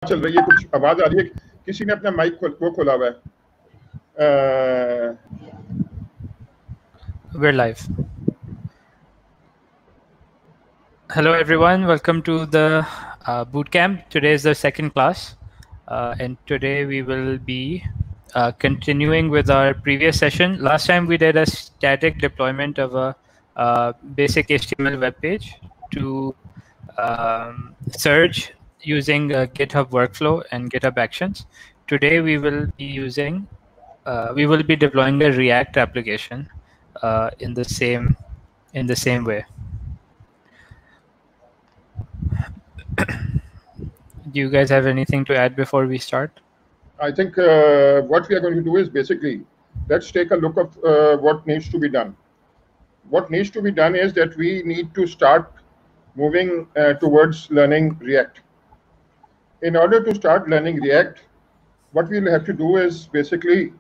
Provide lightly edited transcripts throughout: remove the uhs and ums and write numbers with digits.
चल रही है, कुछ आवाज आ रही है, किसी ने अपना माइक वो खोला हुआ है. We're live. Hello everyone, welcome to the Bootcamp. Today is the second class, and today we will be continuing with our previous session. Last time we did a static deployment of a basic HTML web page to Surge using GitHub workflow and GitHub Actions. Today we will be deploying a React application in the same way. Do you guys have anything to add before we start? I think what we are going to do is basically, let's take a look of what needs to be done. What needs to be done is that we need to start moving towards learning React. In order to start learning React, what we'll have to do is basically,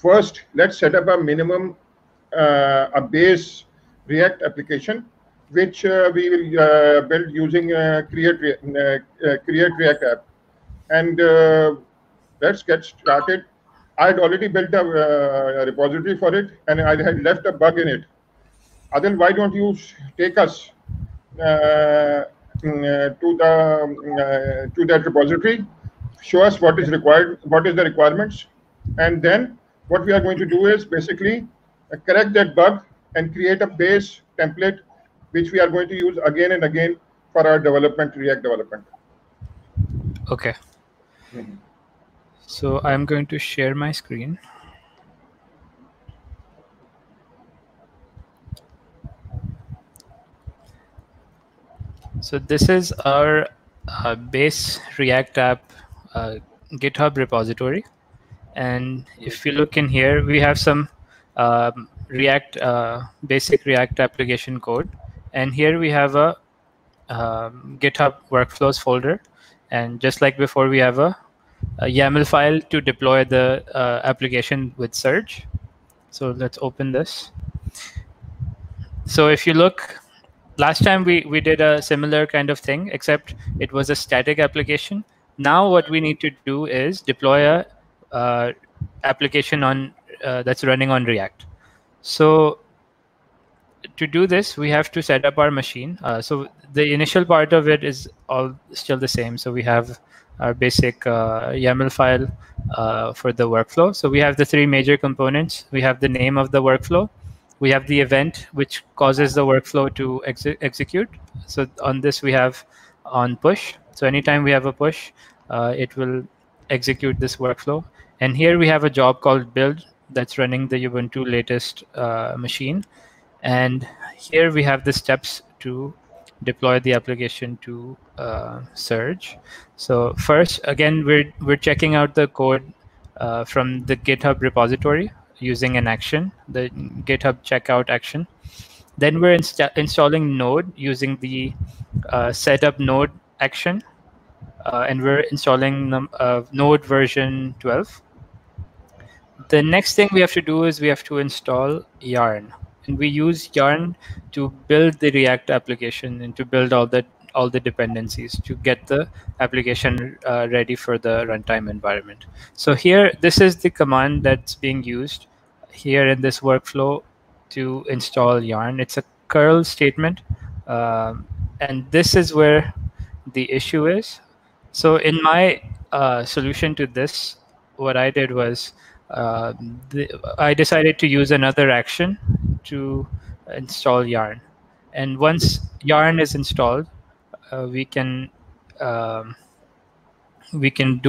first, let's set up a minimum, a base React application, which we will build using Create React app. And let's get started. I had already built a repository for it, and I had left a bug in it. Adil, why don't you take us to that repository, show us what is required, what is the requirements, and then what we are going to do is basically correct that bug and create a base template which we are going to use again and again for our development, React development. Okay. So I'm going to share my screen. So this is our base React app GitHub repository. And if you look in here, we have some basic React application code. And here we have a GitHub workflows folder. And just like before, we have a YAML file to deploy the application with Surge. So let's open this. So if you look, last time we did a similar kind of thing, except it was a static application. Now what we need to do is deploy a application on that's running on React. So to do this, we have to set up our machine. So the initial part of it is all still the same. So we have our basic YAML file for the workflow. So we have the three major components. We have the name of the workflow. We have the event which causes the workflow to execute. So on this we have on push. So anytime we have a push, it will execute this workflow. And here we have a job called build that's running the Ubuntu latest machine. And here we have the steps to deploy the application to Surge. So first, again, we're checking out the code from the GitHub repository using an action, the GitHub checkout action. Then we're installing Node using the setup Node action, and we're installing Node version 12. The next thing we have to do is we have to install Yarn. And we use Yarn to build the React application and to build all the dependencies to get the application ready for the runtime environment. So here, this is the command that's being used here in this workflow to install Yarn. It's a curl statement, and this is where the issue is. So in my solution to this, what I did was I decided to use another action to install Yarn. And once Yarn is installed, we can do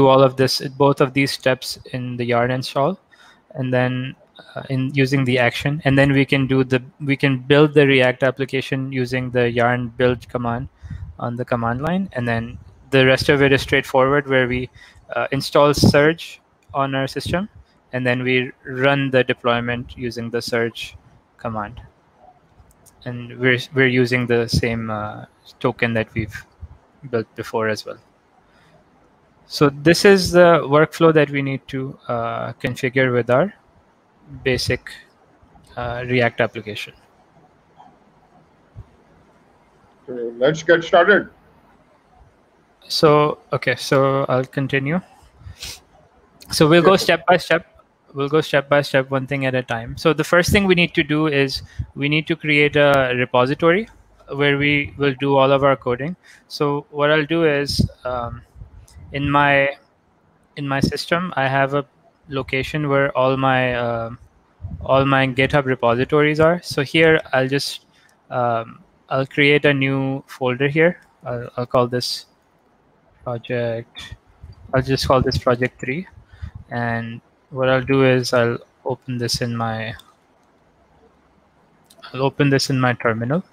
all of this, both of these steps in the Yarn install, and then in using the action, and then we can build the React application using the Yarn build command on the command line, and then the rest of it is straightforward, where we install Surge on our system, and then we run the deployment using the Surge command. And we're using the same token that we've built before as well. So this is the workflow that we need to configure with our basic React application. So let's get started. So okay, so I'll continue. So we'll go Yes. step by step. We'll go step by step, one thing at a time. So the first thing we need to do is we need to create a repository where we will do all of our coding. So what I'll do is in my system, I have a location where all my GitHub repositories are. So here I'll create a new folder here. I'll call this project. I'll just call this project 3. And what I'll do is I'll open this in my terminal.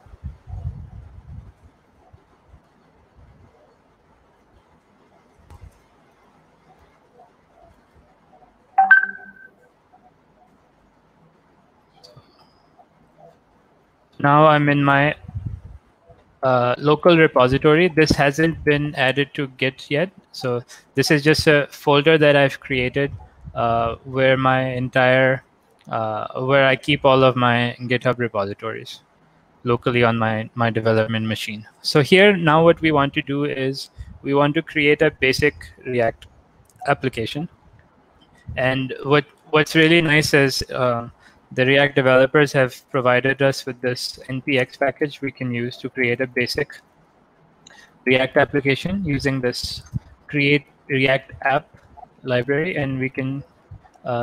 Now I'm in my local repository. This hasn't been added to Git yet, so this is just a folder that I've created where where I keep all of my GitHub repositories locally on my development machine. So here now what we want to do is we want to create a basic React application. And what's really nice is the React developers have provided us with this npx package we can use to create a basic React application using this create React app library, and we can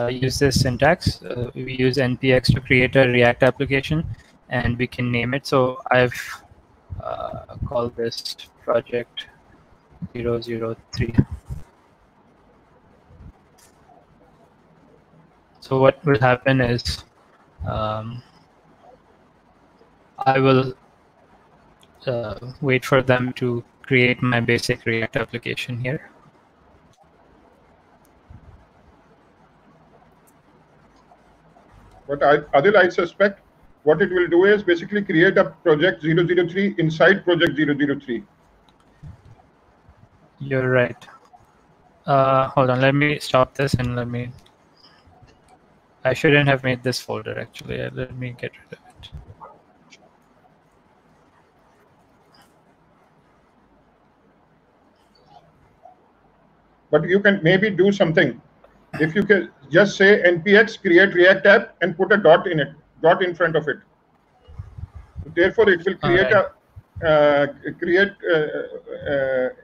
use this syntax. We use npx to create a React application, and we can name it. So I've called this project 003. So what will happen is I will wait for them to create my basic React application here. But Adil, I suspect what it will do is basically create a project 003 inside project 003. You're right. Hold on, let me stop this and I shouldn't have made this folder actually. Let me get rid of it. But you can maybe do something. If you can just say npx create React app and put a dot in it, dot in front of it. Therefore, it will create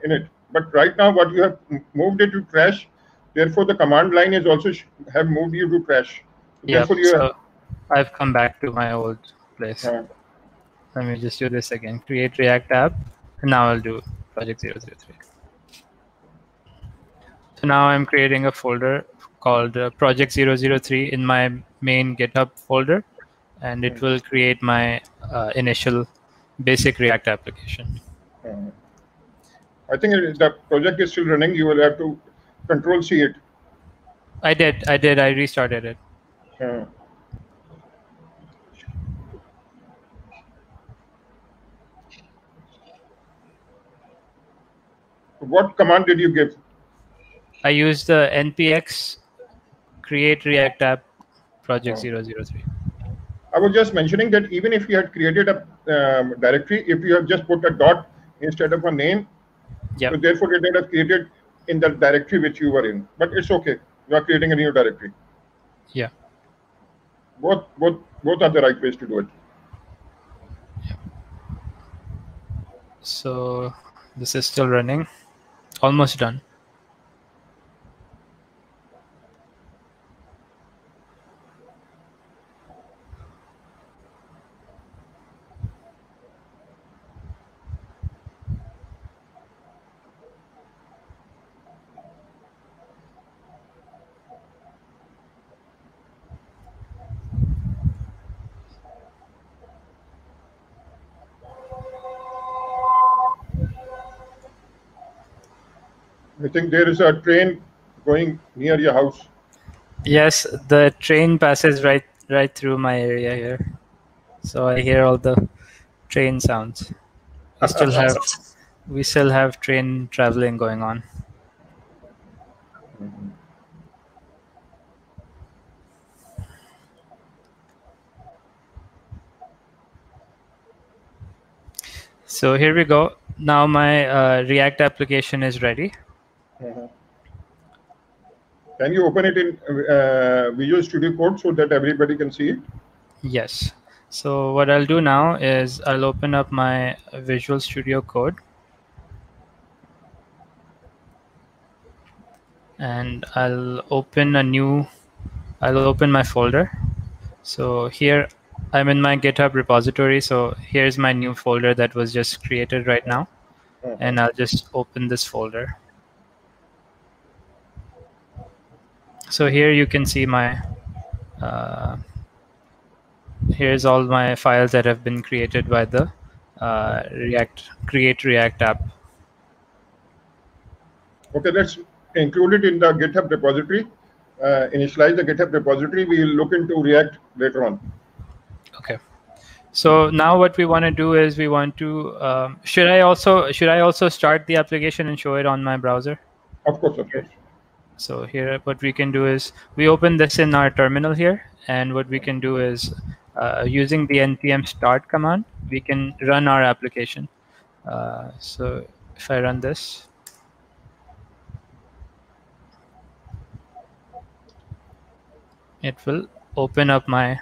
in it. But right now, what you have moved it to trash. Therefore, the command line is also have moved you to trash. Yeah. So I've come back to my old place. Let me just do this again. Create React app. And now I'll do project 003. So now I'm creating a folder called project 003 in my main GitHub folder, and it will create my initial basic React application. I think the project is still running. You will have to Control C it. I did. I restarted it. What command did you give? I used the npx create React app project 003. I was just mentioning that even if you had created a directory, if you have just put a dot instead of a name, so therefore it would have created in the directory which you were in. But it's okay. You are creating a new directory. Yeah. Both are the right ways to do it. Yeah. So this is still running. Almost done. I think there is a train going near your house. Yes, the train passes right through my area here, so I hear all the train sounds. We still have train traveling going on. So here we go. now my React application is ready. Can you open it in Visual Studio Code so that everybody can see it? Yes. So what I'll do now is I'll open up my Visual Studio Code. And I'll open my folder. So here I'm in my GitHub repository. So here's my new folder that was just created right now. And I'll just open this folder. So here you can see my, here's all my files that have been created by the create React app. Okay, let's include it in the GitHub repository. Initialize the GitHub repository. We will look into React later on. Okay. So now what we want to do is we want to, should I also start the application and show it on my browser? Of course, of course. So here what we can do is we open this in our terminal here. And what we can do is using the npm start command, we can run our application. So if I run this, it will open up my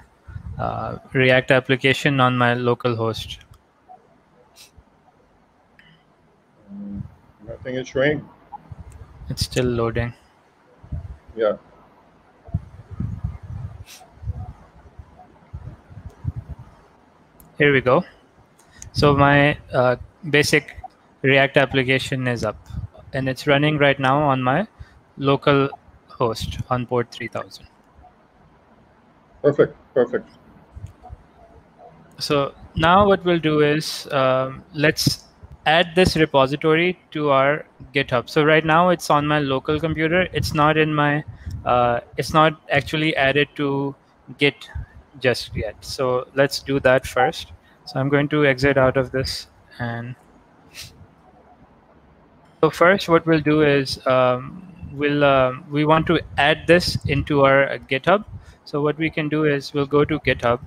React application on my local host. Nothing is showing. It's still loading. Yeah. Here we go. So my basic React application is up, and it's running right now on my local host on port 3000. Perfect, perfect. So now what we'll do is let's add this repository to our GitHub. So right now it's on my local computer. It's not in my, it's not actually added to Git just yet. So let's do that first. So I'm going to exit out of this. And so first what we'll do is we want to add this into our GitHub. So what we can do is we'll go to GitHub.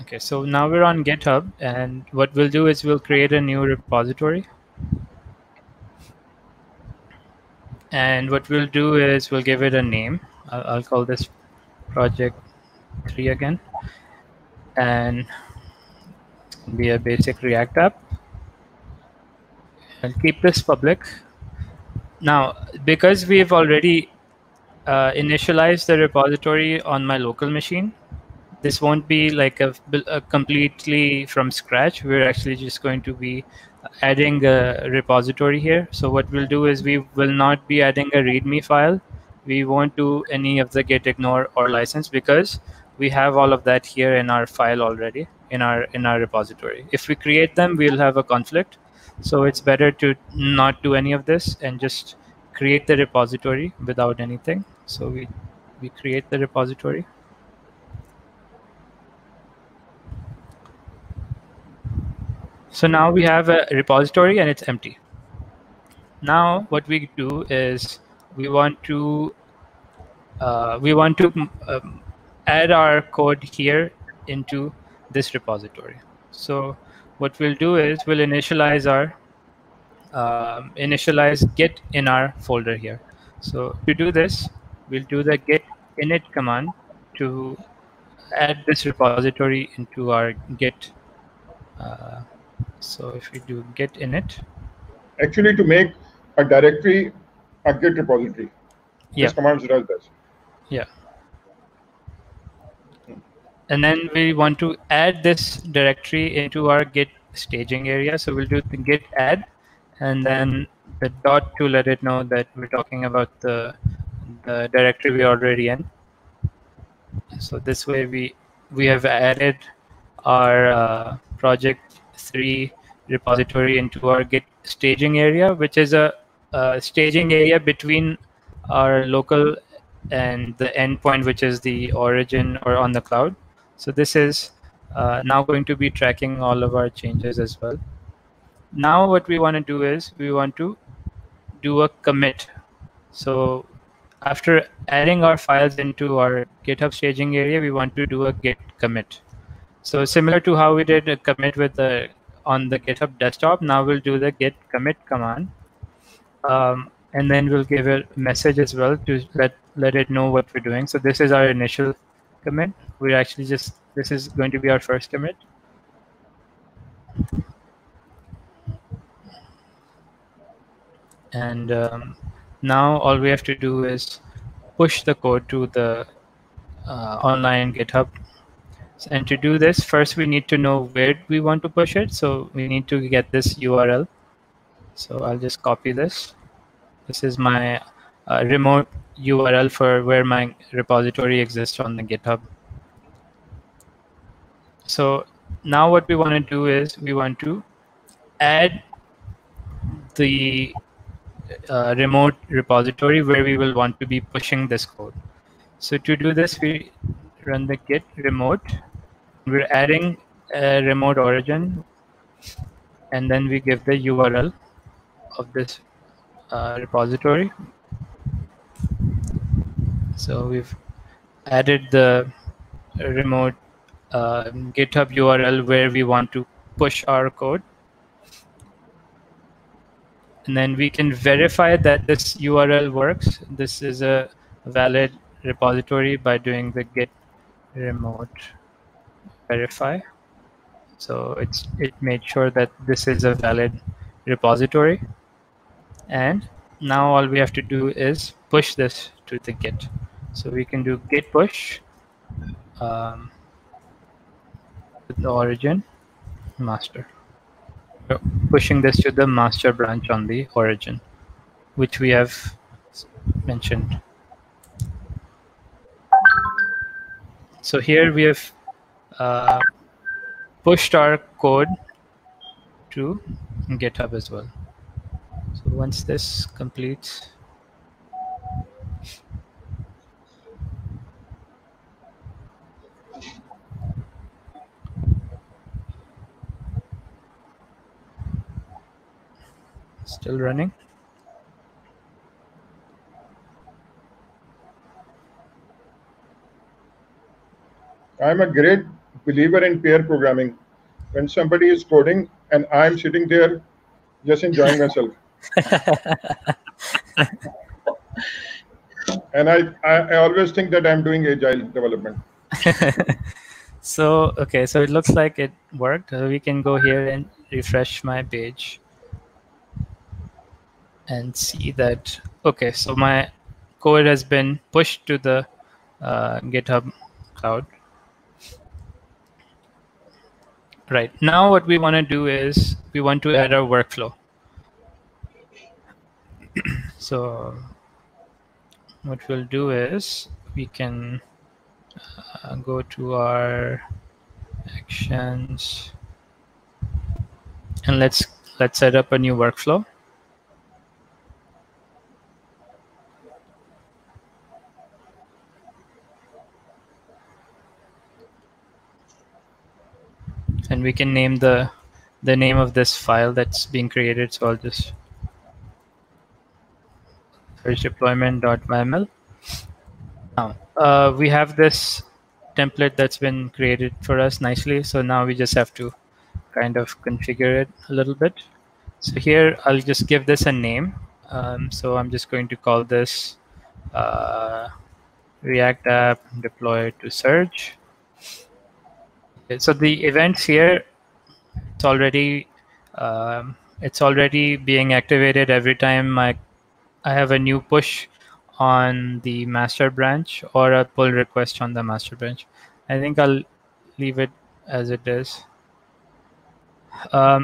Okay, so now we're on GitHub, and what we'll do is we'll create a new repository. And what we'll do is we'll give it a name. I'll call this project 3 again. And it's going to be a basic React app. I'll keep this public. Now, because we've already initialized the repository on my local machine, this won't be like a completely from scratch. We're actually just going to be adding a repository here. So what we'll do is we will not be adding a README file. We won't do any of the git ignore or license because we have all of that here in our file already in our repository. If we create them, we'll have a conflict. So it's better to not do any of this and just create the repository without anything. So we create the repository. So now we have a repository and it's empty. Now what we do is we want to add our code here into this repository. So what we'll do is we'll initialize our git in our folder here. So to do this, we'll do the git init command to add this repository into our git. So if we do git init, actually to make a directory a Git repository. Yeah. This command does this. Yeah. And then we want to add this directory into our Git staging area. So we'll do the git add, and then the dot to let it know that we're talking about the directory we're already in. So this way we have added our project 3 repository into our Git staging area, which is a staging area between our local and the endpoint, which is the origin or on the cloud. So this is now going to be tracking all of our changes as well. Now what we want to do is we want to do a commit. So after adding our files into our GitHub staging area, we want to do a git commit. So similar to how we did a commit with the on the GitHub desktop, now we'll do the git commit command. And then we'll give a message as well to let it know what we're doing. So this is our initial commit. We're actually this is going to be our first commit. And now all we have to do is push the code to the online GitHub. And to do this, first we need to know where we want to push it. So we need to get this URL. So I'll just copy this. This is my remote URL for where my repository exists on the GitHub. So now what we want to do is we want to add the remote repository where we will want to be pushing this code. So to do this, we run the git remote. We're adding a remote origin, and then we give the URL of this repository. So we've added the remote GitHub URL where we want to push our code. And then we can verify that this URL works. This is a valid repository by doing the git remote verify. So it made sure that this is a valid repository. And now all we have to do is push this to the git. So we can do git push with the origin master. So pushing this to the master branch on the origin, which we have mentioned. So here we have pushed our code to GitHub as well. So once this completes, still running. I'm a great believer in pair programming. When somebody is coding and I'm sitting there just enjoying myself. And I always think that I'm doing agile development. So, okay, so it looks like it worked. We can go here and refresh my page and see that, okay, so my code has been pushed to the GitHub cloud. Right, now what we want to do is we want to add our workflow. So what we'll do is we can go to our actions and let's set up a new workflow. And we can name the name of this file that's being created. So I'll just search deployment.yml. Now we have this template that's been created for us nicely. So now we just have to kind of configure it a little bit. So here I'll just give this a name. So I'm just going to call this React app deploy to surge. Okay, so the events here, it's already being activated every time I have a new push on the master branch or a pull request on the master branch. I think I'll leave it as it is.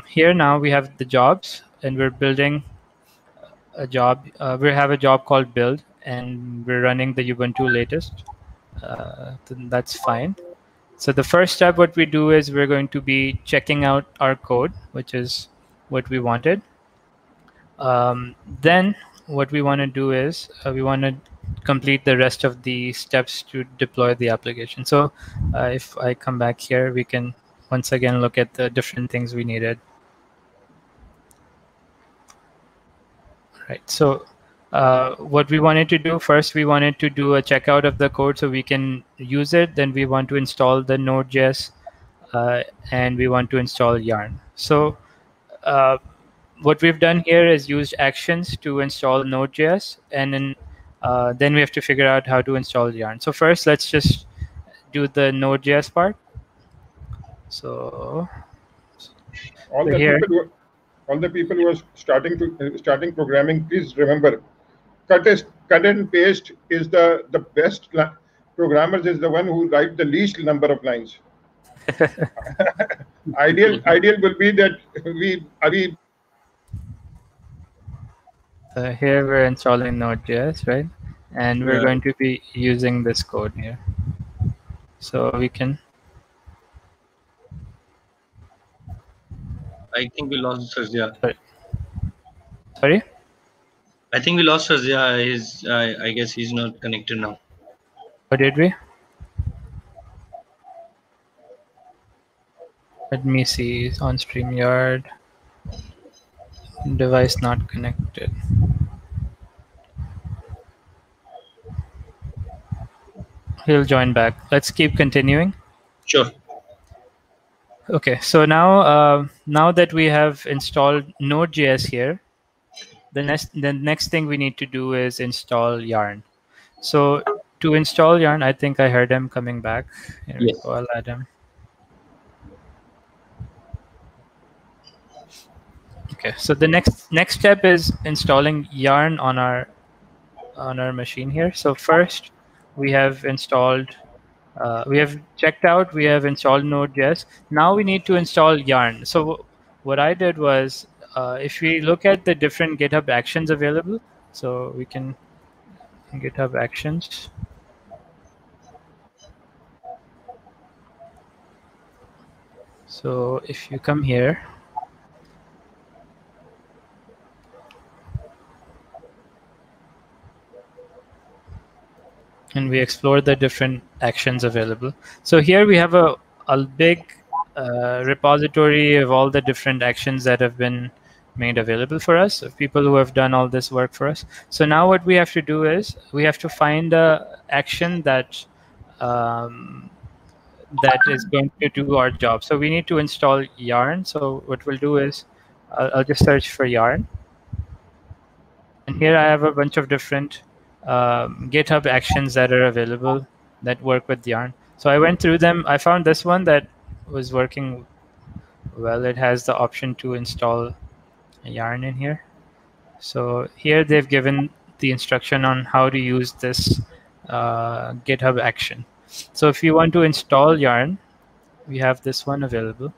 Here now we have the jobs, and we're building a job. We have a job called build, and we're running the Ubuntu latest. That's fine. So the first step, what we do is we're going to be checking out our code, which is what we wanted. Then what we want to do is we want to complete the rest of the steps to deploy the application. So if I come back here, we can once again look at the different things we needed. Right. So what we wanted to do first, we wanted to do a checkout of the code so we can use it. Then we want to install the Node.js, and we want to install Yarn. So what we've done here is used actions to install Node.js, and then we have to figure out how to install Yarn. So first, let's just do the Node.js part. So all the here, people who all the people who are starting programming, please remember, cut and paste is the best. Programmers is the one who write the least number of lines. Ideal will be that we here we're installing Node.js, right? And we're going to be using this code here. So we can. I think we lost Sarja. Sorry? I think we lost Sarja. I guess he's not connected now. What did we? Let me see. On StreamYard. Device not connected. He'll join back. Let's keep continuing. Sure. Okay, so now that we have installed Node.js here, the next thing we need to do is install Yarn. So to install Yarn, I think I heard him coming back. Here we go. I'll add him. Okay, so the next step is installing Yarn on our machine here. So first, we have installed. We have checked out, we have installed Node.js. Now we need to install Yarn. So what I did was, if we look at the different GitHub actions available, so we can GitHub actions. So if you come here, and we explore the different actions available. So here we have a big repository of all the different actions that have been made available for us, of people who have done all this work for us. So now what we have to do is we have to find a action that is going to do our job. So we need to install Yarn. So what we'll do is I'll just search for Yarn. And here I have a bunch of different GitHub actions that are available that work with Yarn. So I went through them. I found this one that was working well. It has the option to install Yarn in here. So here they've given the instruction on how to use this GitHub action. So if you want to install Yarn, we have this one available,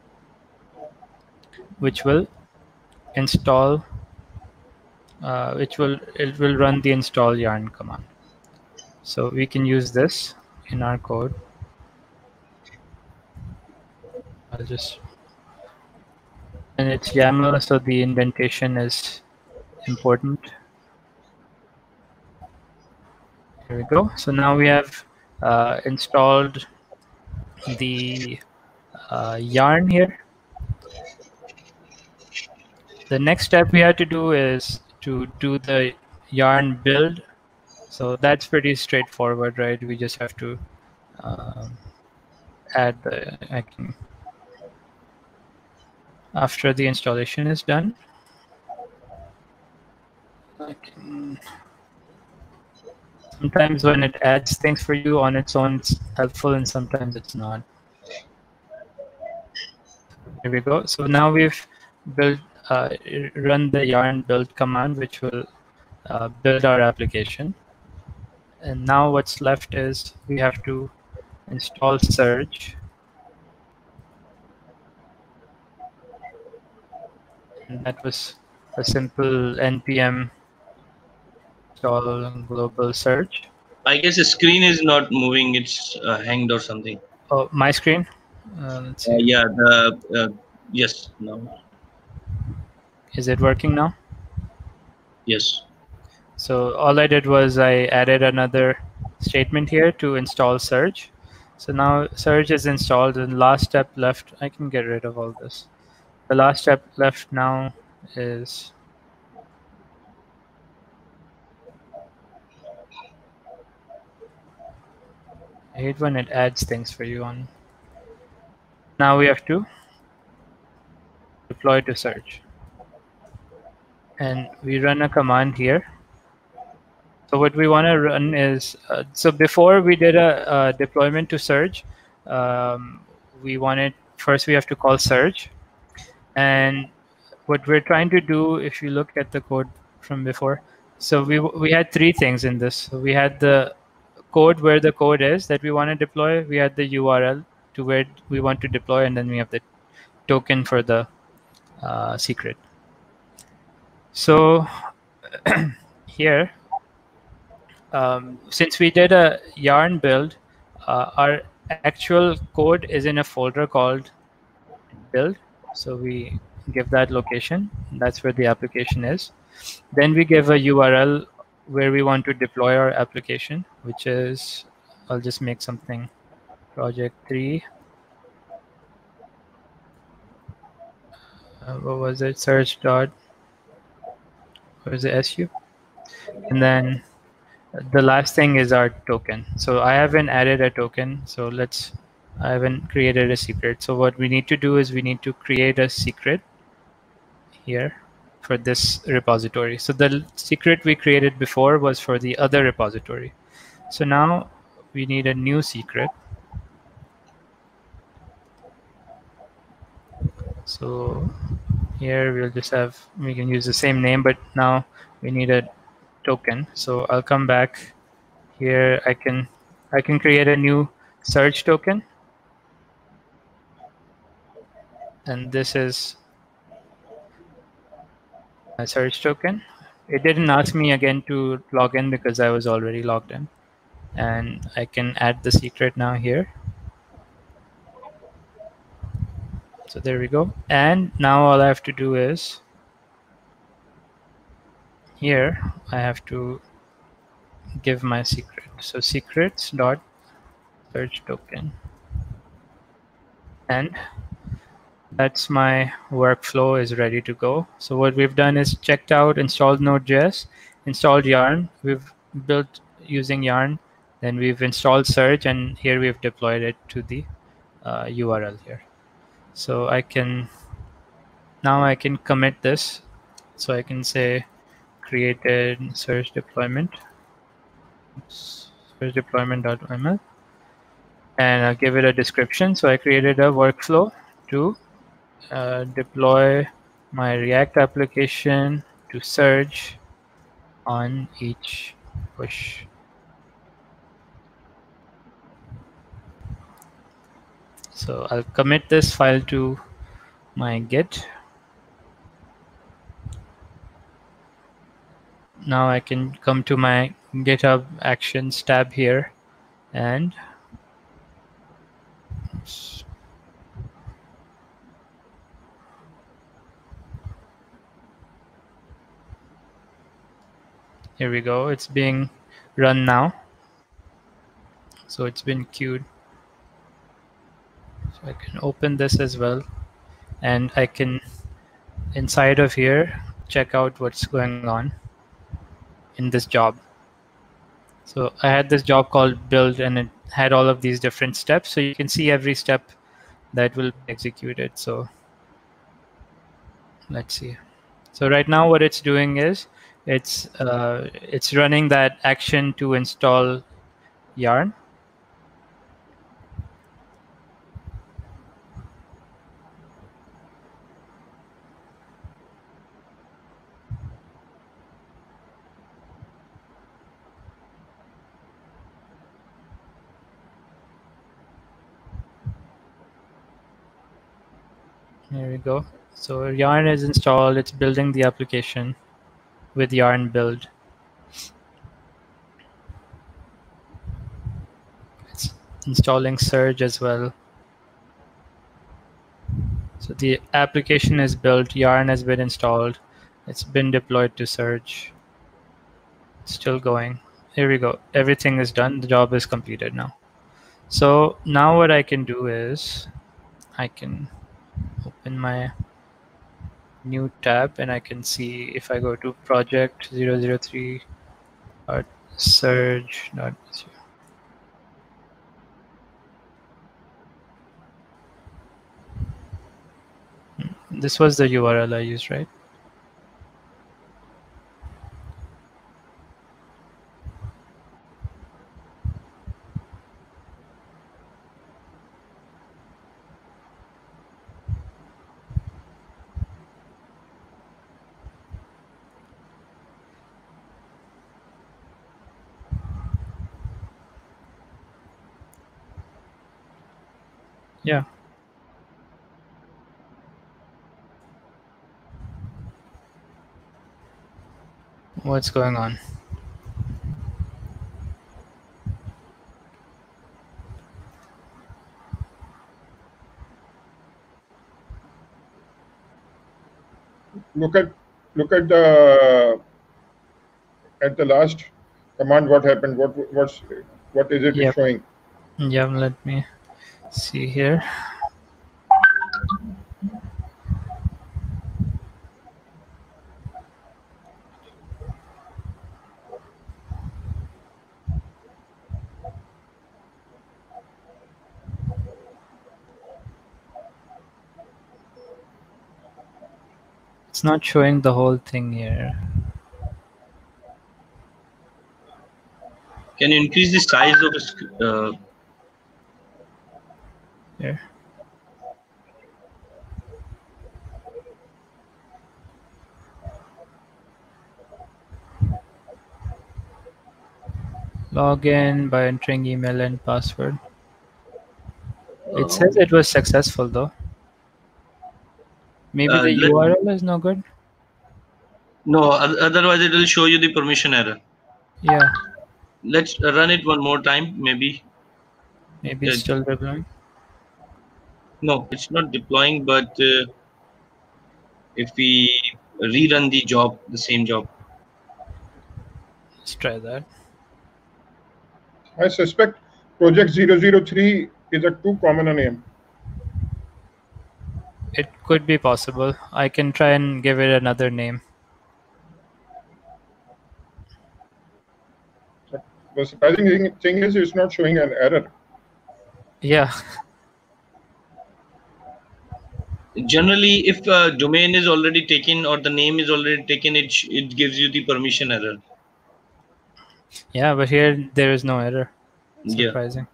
which will install. It will run the install Yarn command. So we can use this in our code. And it's YAML, so the indentation is important. Here we go. So now we have installed the Yarn here. The next step we have to do is to do the Yarn build. So that's pretty straightforward, right? We just have to add after the installation is done. Sometimes when it adds things for you on its own, it's helpful, and sometimes it's not. Here we go. So now we've run the Yarn build command, which will build our application. And now what's left is we have to install Surge. And that was a simple npm install global Surge. I guess the screen is not moving. It's hanged or something. Oh, my screen? Let's see. Yeah. Yes. No. Is it working now? Yes. So all I did was I added another statement here to install Surge. So now Surge is installed, and last step left, I can get rid of all this. The last step left now is I hate when it adds things for you on. Now we have to deploy to search. And we run a command here. So what we want to run is, so before we did a deployment to search, first we have to call search. And what we're trying to do, if you look at the code from before, so we had three things in this. So we had the code where the code is that we want to deploy. We had the URL to where we want to deploy, and then we have the token for the secret. So here, since we did a yarn build, our actual code is in a folder called build. So we give that location. That's where the application is. Then we give a URL where we want to deploy our application, which is, I'll just make something, project 3. What was it? Search dot, where's the SU? And then the last thing is our token. So I haven't added a token. So I haven't created a secret. So what we need to do is we need to create a secret here for this repository. So the secret we created before was for the other repository. So now we need a new secret. So here we can use the same name, but now we need a token. So I'll come back here. I can create a new search token. And this is a search token. It didn't ask me again to log in because I was already logged in. And I can add the secret now here. So there we go. And now all I have to do is here I have to give my secret. So secrets dot search token. And that's my workflow is ready to go. So what we've done is checked out, installed Node.js, installed Yarn. We've built using Yarn. Then we've installed search, and here we've deployed it to the URL here. So now I can commit this. So I can say created search deployment, search deployment.yml, and I'll give it a description. So I created a workflow to deploy my React application to search on each push. So I'll commit this file to my Git. Now I can come to my GitHub Actions tab here, and here we go. It's being run now. So it's been queued. So I can open this as well, and I can, inside of here, check out what's going on in this job. So I had this job called build, and it had all of these different steps. So you can see every step that will be executed. So let's see. So right now what it's doing is it's running that action to install Yarn. There we go. So Yarn is installed. It's building the application with Yarn build. It's installing Surge as well. So the application is built. Yarn has been installed. It's been deployed to Surge. Still going. Here we go. Everything is done. The job is completed now. So now what I can do is I can open my new tab, and I can see if I go to project 003 surge. This was the URL I used, right? Yeah. What's going on? Look at the last command. What happened? What is it Yep. showing? Yeah, let me see here. It's not showing the whole thing here. Can you increase the size of Here. Log in by entering email and password. It says it was successful though. Maybe the URL is no good. No, otherwise it will show you the permission error. Yeah. Let's run it one more time, maybe. Maybe it's still deploying. No, it's not deploying, but if we rerun the job, the same job. Let's try that. I suspect project 003 is a too common a name. It could be possible. I can try and give it another name. The surprising thing is it's not showing an error. Yeah. Generally, if a domain is already taken or the name is already taken, it gives you the permission error. Yeah, but here there is no error. Yeah. Surprising.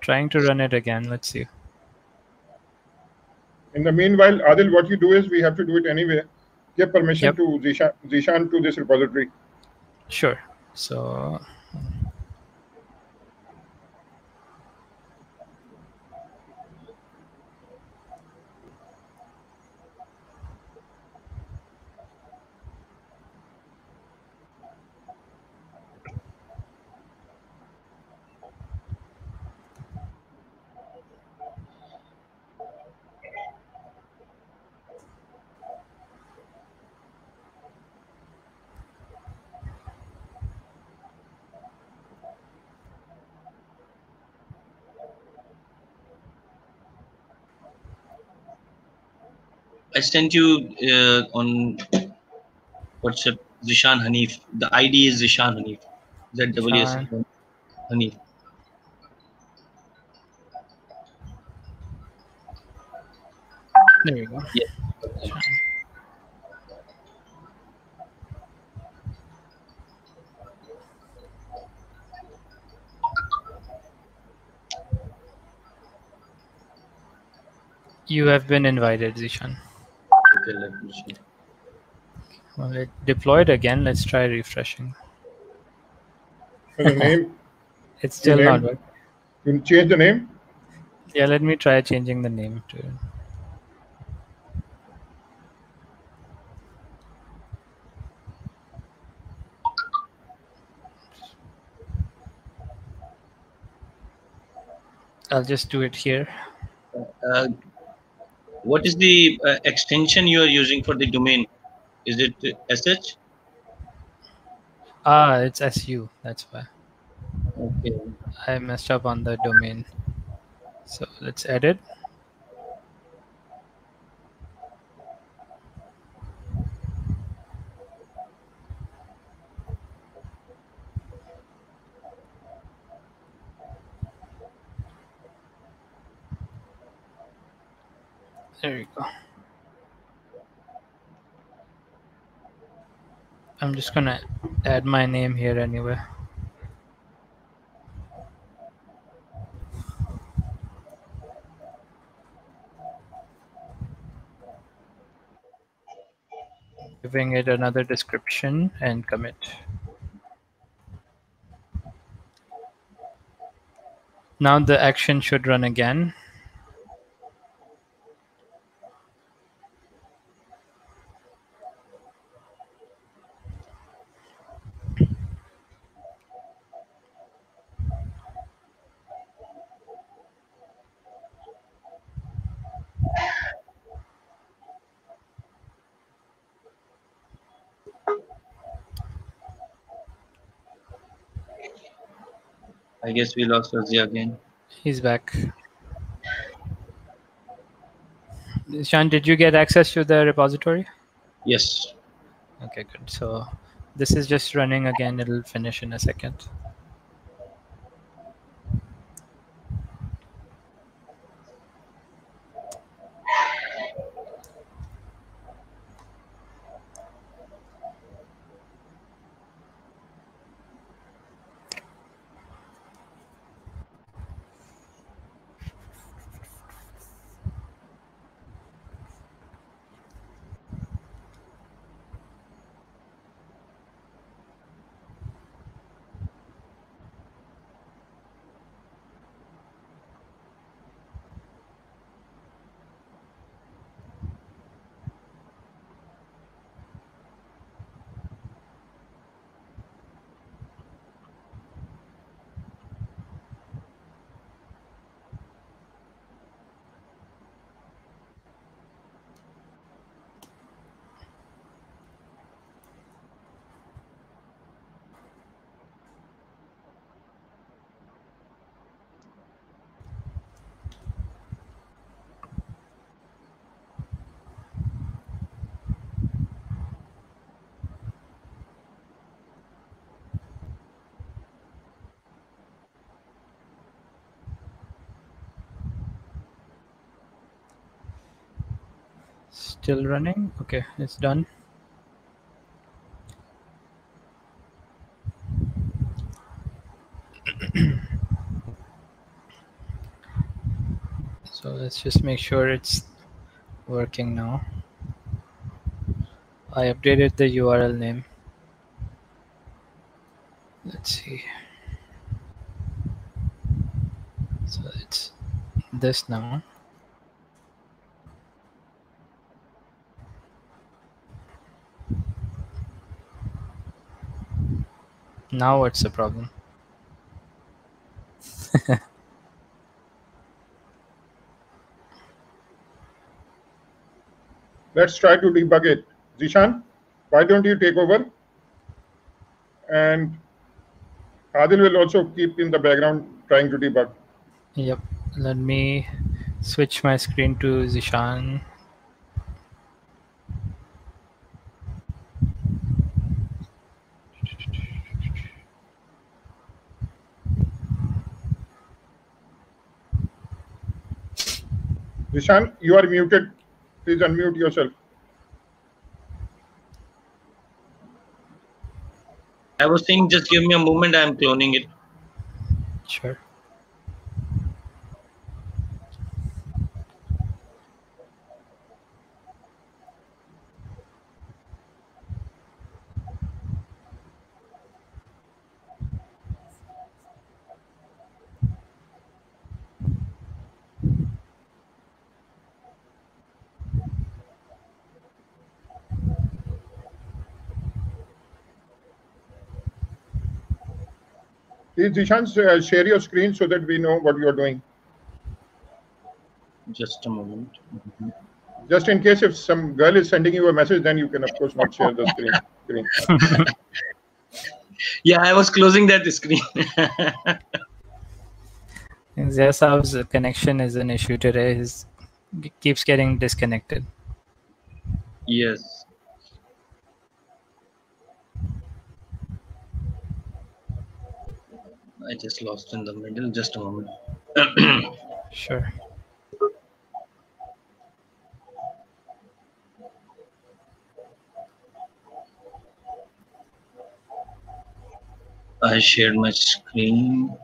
Trying to run it again. Let's see. In the meanwhile, Adil, what you do is we have to do it anyway. Give permission Yep. to Zishan to this repository. Sure. So I sent you on WhatsApp Zishan Hanif. The ID is Zishan Hanif. ZWS Sean, Hanif. there we go. Yeah. Sean. You have been invited, Zishan. Okay, let me see. Well, it deployed again. Let's try refreshing. So the name, It's still not name, working. you change the name. Yeah, let me try changing the name to it. I'll just do it here. Uh, what is the extension you are using for the domain? Is it SH? Ah, it's SU. That's why. Okay. I messed up on the domain. So let's edit. There you go. I'm just gonna add my name here anyway. Giving it another description and commit. Now the action should run again. I guess we lost Fuzzy again. He's back. Sean, did you get access to the repository? Yes. Okay, good. So this is just running again. It'll finish in a second. Still running. Okay, it's done. So let's just make sure it's working now. I updated the URL name. Let's see. So it's this now. Now what's the problem? Let's try to debug it. Zishan, why don't you take over? And Adil will also keep in the background trying to debug. Yep. Let me switch my screen to Zishan. Zishan, you are muted. Please unmute yourself. I was saying, just give me a moment. I'm cloning it. Sure. Please, Zishan, share your screen so that we know what you are doing. Just a moment. Just in case if some girl is sending you a message, then you can, of course, not share the screen. Yeah, I was closing that screen. Zesav's connection is an issue today. He keeps getting disconnected. Yes. I just lost in the middle. Just a moment. Sure. I shared my screen.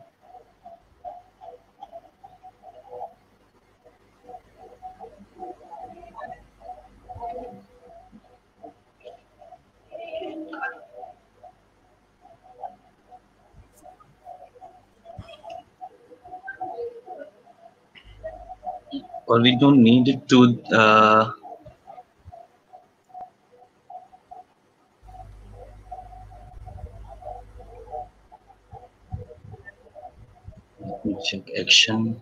Or we don't need it to let me check action.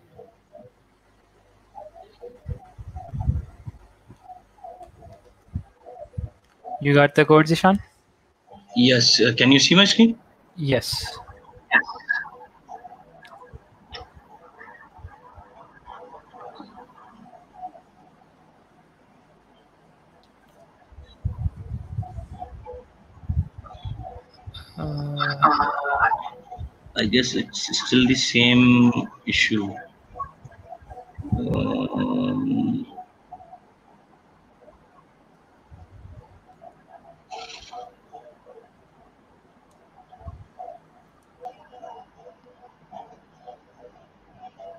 You got the code, Zishan? Yes, can you see my screen? Yes. I guess it's still the same issue.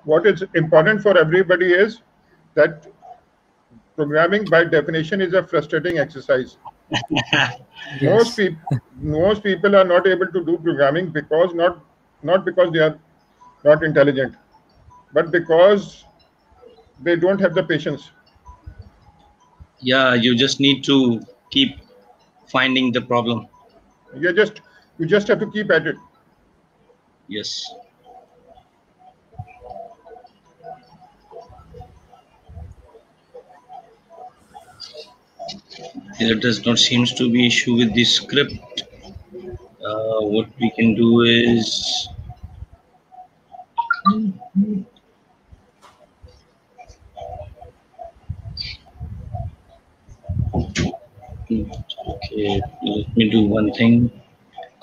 What is important for everybody is that programming by definition is a frustrating exercise. Yes. Most people are not able to do programming because not because they are not intelligent, but because they don't have the patience. Yeah, you just need to keep finding the problem. You just have to keep at it. Yes. There does not seems to be issue with the script. What we can do is okay. Let me do one thing.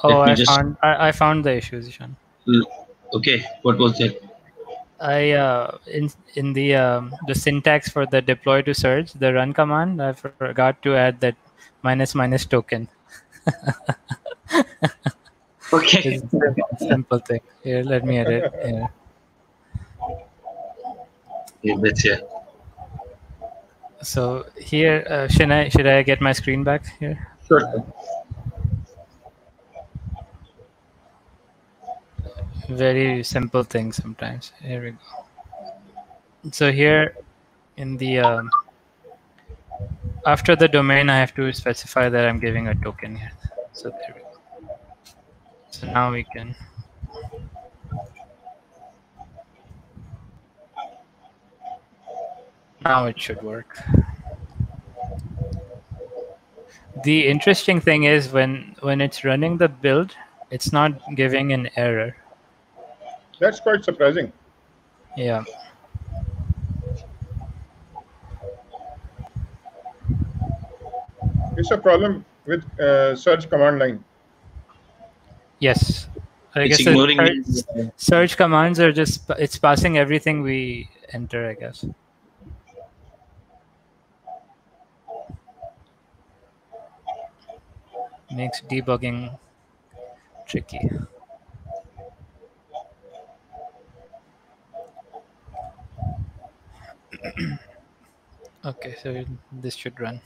Oh, Let me just. I found the issue, Zishan. Okay, what was that? In the syntax for the deploy to surge, the run command, I forgot to add that -- token. Okay. It's a simple thing. Here, let me edit here. Yeah, that's it. So here, should I get my screen back here? Sure. Very simple thing sometimes. Here we go. So here in the after the domain, I have to specify that I'm giving a token here. So there we go. So now we can. Now it should work. The interesting thing is when it's running the build, it's not giving an error. That's quite surprising. Yeah. It's a problem with search command line. Yes. I It's guess ignoring search commands are just it's passing everything we enter, I guess. Makes debugging tricky. Okay, so this should run.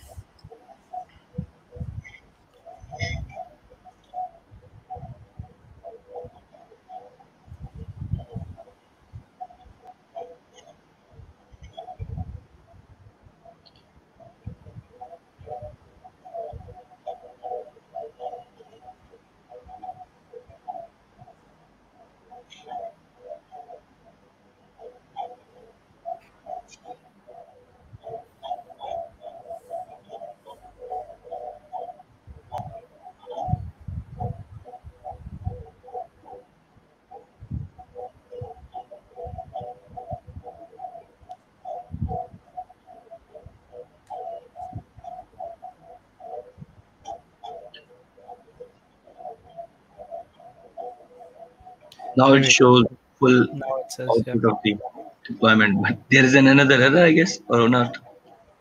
now There it we shows full Now it says, output yeah. of the deployment, but there is another error, I guess, or not.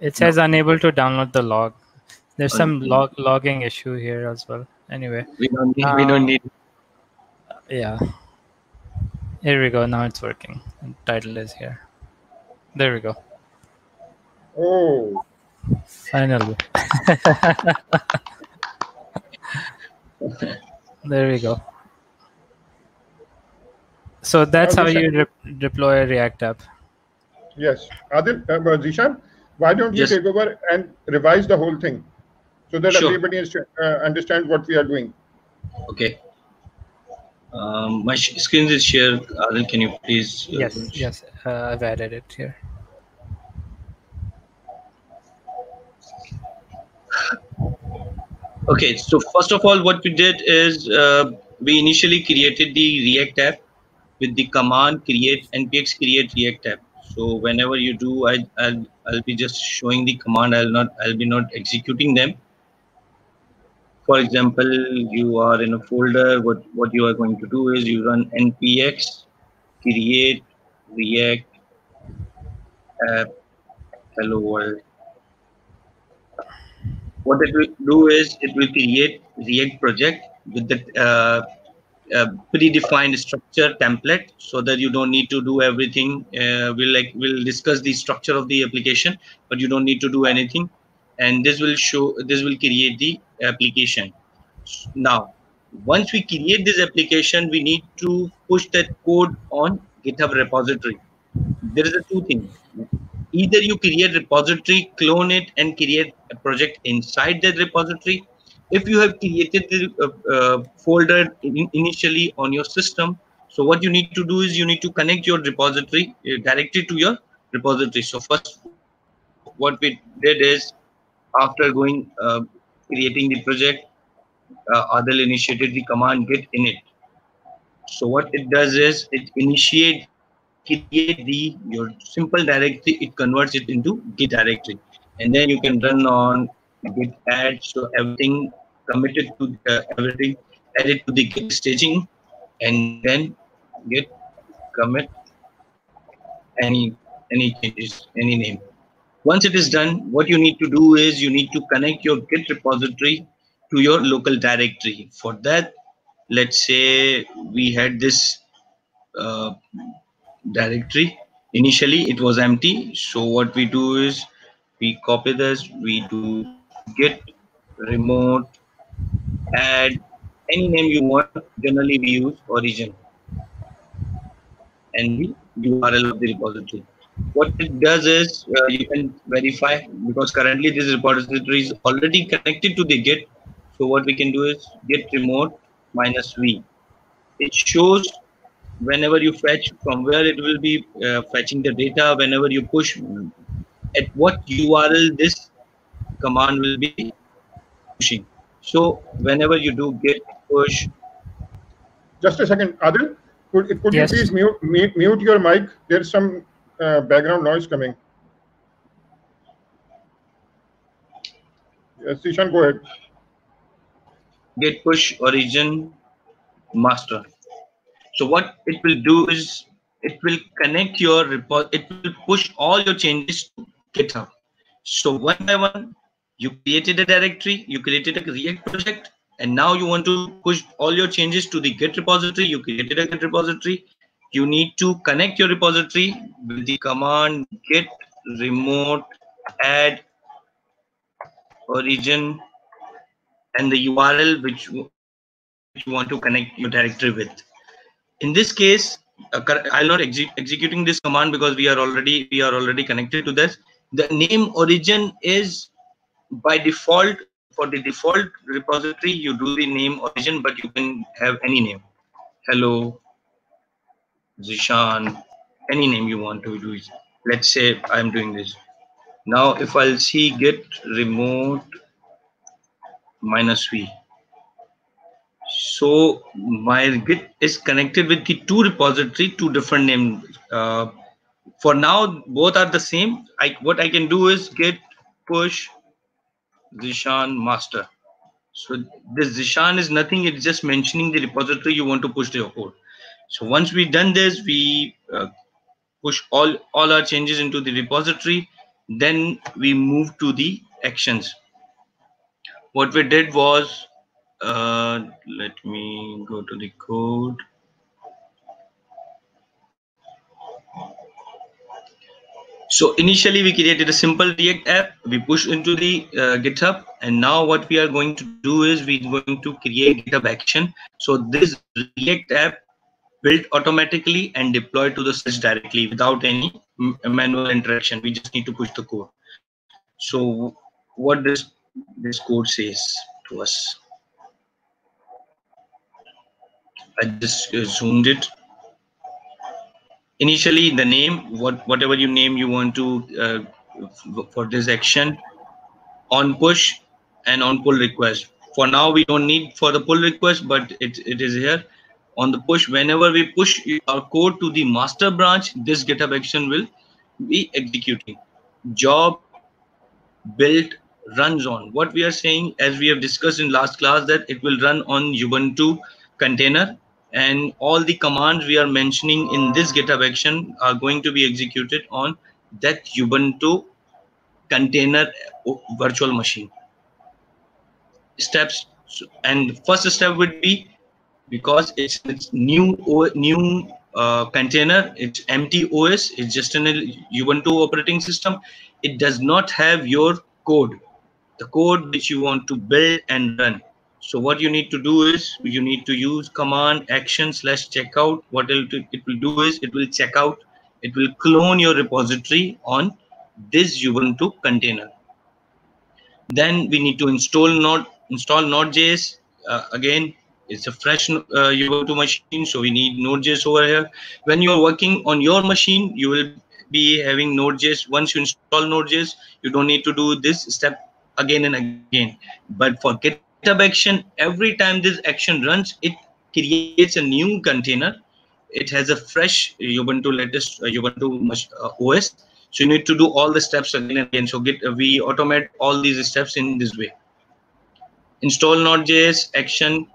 It says unable to download the log. There's some Okay. logging issue here as well. Anyway, We don't need Yeah. Here we go. Now it's working. And title is here. There we go. Oh, Finally. There we go. So that's now how this. you deploy a React app. Yes, Adil, Zishan, why don't you Yes, take over and revise the whole thing so that sure. everybody understands what we are doing? Okay. My screen is shared. Adil, can you please? Yes. I've added it here. Okay. So first of all, what we did is we initially created the React app with the command create npx create React app. So whenever you do, I'll be just showing the command. I'll be not executing them. For example, you are in a folder. What you are going to do is you run npx create React app hello world. What it will do is it will create React project with the predefined structure template, so that you don't need to do everything. We'll discuss the structure of the application, but you don't need to do anything, and this will create the application. Now, once we create this application, we need to push that code on GitHub repository. There is a two thing. Either you create repository, clone it, and create a project inside that repository. If you have created the folder initially on your system, so what you need to do is you need to connect your repository directly to your repository. So first, what we did is, after going creating the project, Adil initiated the command git init. So what it does is it create your simple directory, it converts it into Git directory, and then you can run on Git add. So everything committed to everything added to the Git staging, and then Git commit any changes, any name. Once it is done, what you need to do is you need to connect your Git repository to your local directory. For that, let's say we had this uh, directory. Initially it was empty, so what we do is we copy this, we do git remote add any name you want. Generally we use origin and the URL of the repository. What it does is you can verify, because currently this repository is already connected to the git. So what we can do is git remote -v. It shows whenever you fetch, from where it will be fetching the data. Whenever you push, at what URL this command will be pushing. So whenever you do git push, Just a second, Adil, could you please Yes. mute your mic? There's some background noise coming. Yes, Zishan, go ahead. git push origin master. So what it will do is it will connect your repo. It will push all your changes to GitHub. So one by one, you created a directory, you created a React project, and now you want to push all your changes to the Git repository. You created a Git repository. You need to connect your repository with the command git remote add origin and the URL which you want to connect your directory with. In this case, I'll not executing this command because we are already connected to this. The name origin is by default. For the default repository, you do the name origin, but you can have any name. Hello, Zishan, any name you want to do. Let's say I'm doing this. Now, if I'll see git remote -v, so my git is connected with the two repository, two different names. For now, both are the same. What I can do is git push Zishan master. So this Zishan is nothing. It's just mentioning the repository you want to push your code. So once we done this, we push all our changes into the repository. Then we move to the actions. What we did was, let me go to the code. So initially we created a simple React app, we push into the GitHub, and now what we are going to do is we're going to create GitHub action. So this React app built automatically and deployed to the search directly without any manual interaction. We just need to push the code. So what this code says to us, I just zoomed it. Initially the name, whatever you name you want to for this action, on push and on pull request. For now we don't need for the pull request, but it is here. On the push, whenever we push our code to the master branch, this GitHub action will be executing. Job built runs on. What we are saying, as we have discussed in last class, that it will run on Ubuntu container, and all the commands we are mentioning in this GitHub action are going to be executed on that Ubuntu container virtual machine. Steps, and first step would be, because it's new container, it's empty OS, it's just an Ubuntu operating system, it does not have your code, the code which you want to build and run. So what you need to do is you need to use command action /checkout. What it will do is it will check out, it will clone your repository on this Ubuntu container. Then we need to install Node.js. Again, it's a fresh Ubuntu machine, so we need Node.js over here. When you are working on your machine, you will be having Node.js. Once you install Node.js, you don't need to do this step again and again. But for GitHub action, every time this action runs, it creates a new container. It has a fresh Ubuntu latest Ubuntu OS. So you need to do all the steps again and again. So we automate all these steps in this way. Install Node.js action.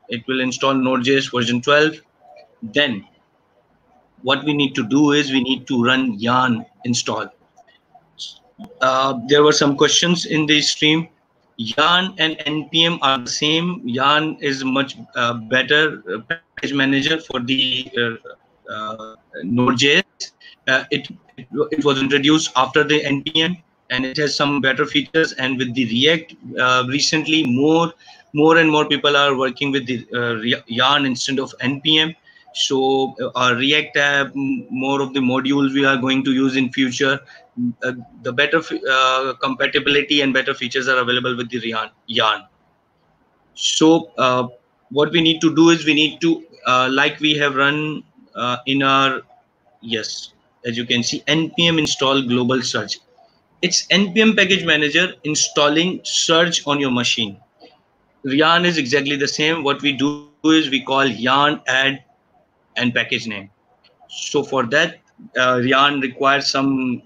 It will install Node.js version 12. Then what we need to do is we need to run yarn install. There were some questions in the stream. Yarn and npm are the same. Yarn is much better package manager for the Node.js. It was introduced after the npm, and it has some better features. And with the React, recently more and more people are working with the yarn instead of npm. So our React app, more of the modules we are going to use in future, the better compatibility and better features are available with the yarn. So what we need to do is we need to like we have run in our, yes, as you can see, npm install global search. It's npm package manager installing search on your machine. Yarn is exactly the same. What we do is we call yarn add and package name. So for that, yarn requires some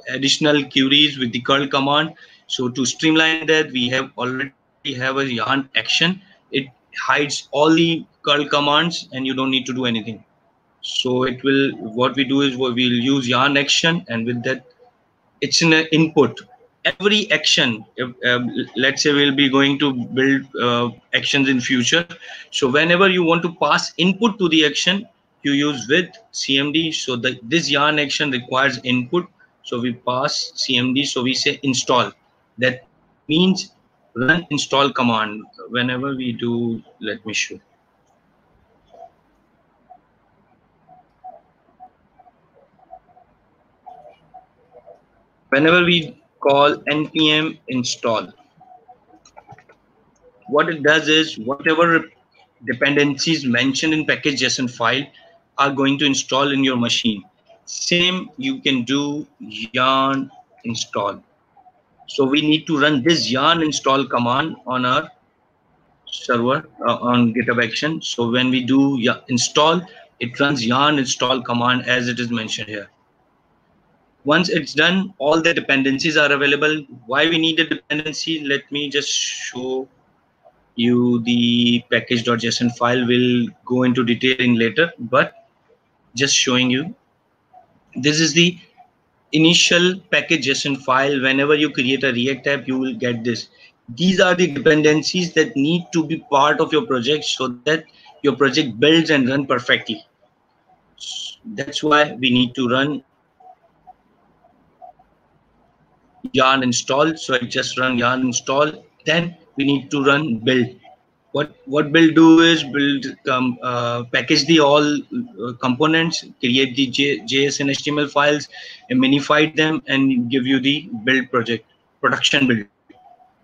additional queries with the curl command. So to streamline that, we have already have a yarn action. It hides all the curl commands, and you don't need to do anything. So it will, what we do is we'll use yarn action, and with that, it's in an input. Every action, let's say we'll be going to build actions in future. So whenever you want to pass input to the action, you use with cmd. So this yarn action requires input. So we pass cmd. So we say install. That means run install command. Whenever we do, let me show. Whenever we call npm install, what it does is whatever dependencies mentioned in package.json file are going to install in your machine. Same you can do yarn install. So we need to run this yarn install command on our server on GitHub action. So when we do install, it runs yarn install command as it is mentioned here. Once it's done, all the dependencies are available. Why we need a dependency? Let me just show you the package.json file. Will go into detail in later, but just showing you, this is the initial package.json file. Whenever you create a React app, you will get this. These are the dependencies that need to be part of your project so that your project builds and run perfectly. That's why we need to run yarn install. So I just run yarn install. Then we need to run build. What build do is build package the all components, create the JS and HTML files, and minify them, and give you the build project, production build.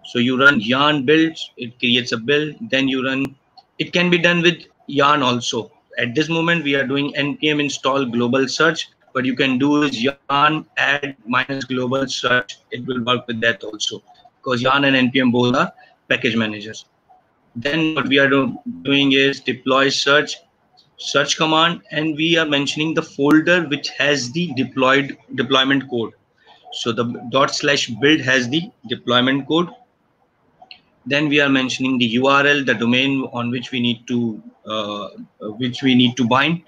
So you run yarn builds, it creates a build, then you run, it can be done with yarn also. At this moment, we are doing npm install global search, but you can do is yarn add minus global search. It will work with that also, because yarn and npm both are package managers. Then what we are doing is deploy search command, and we are mentioning the folder which has the deployment code. So the /build has the deployment code. Then we are mentioning the URL, the domain on which we need to bind.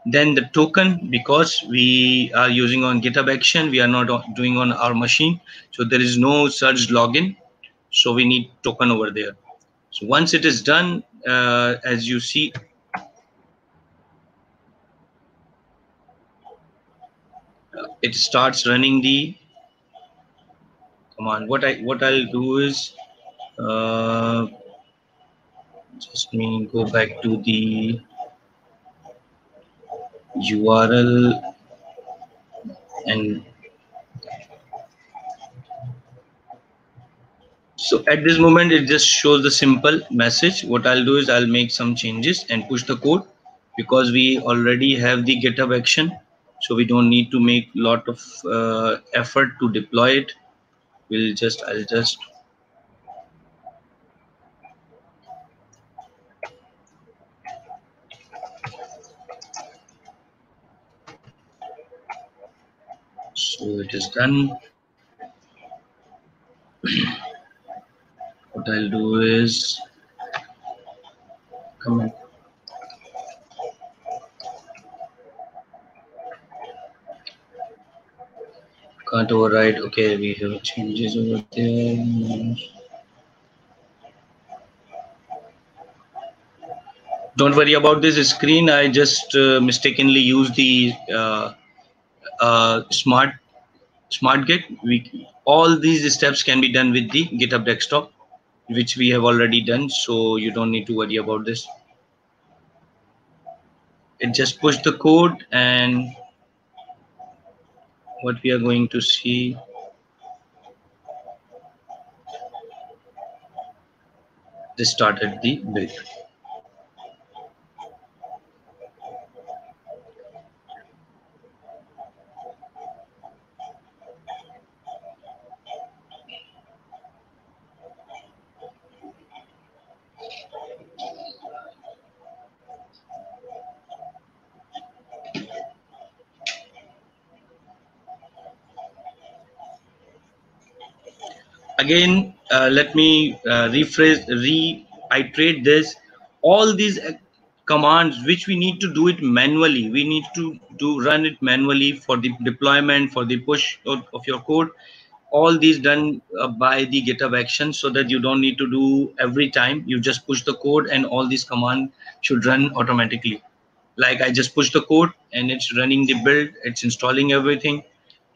Then the token, because we are using on GitHub Action, we are not doing on our machine, so there is no search login, so we need token over there. So once it is done, as you see, it starts running the command. What I'll do is just me go back to the URL, and so at this moment it just shows the simple message. What I'll do is I'll make some changes and push the code, because we already have the GitHub Action, so we don't need to make lot of effort to deploy it. I'll just so it is done. What I'll do is comment. Can't override. Okay, we have changes over there. Don't worry about this screen. I just mistakenly used the smart Git. All these steps can be done with the GitHub desktop, which we have already done. So you don't need to worry about this. It just push the code, and what we are going to see. This started the build. Again, let me reiterate this. All these commands which we need to do it manually, we need to run it manually for the deployment, for the push of your code. All these done by the GitHub Action, so that you don't need to do every time. You just push the code, and all these commands should run automatically. Like I just push the code, and it's running the build, it's installing everything,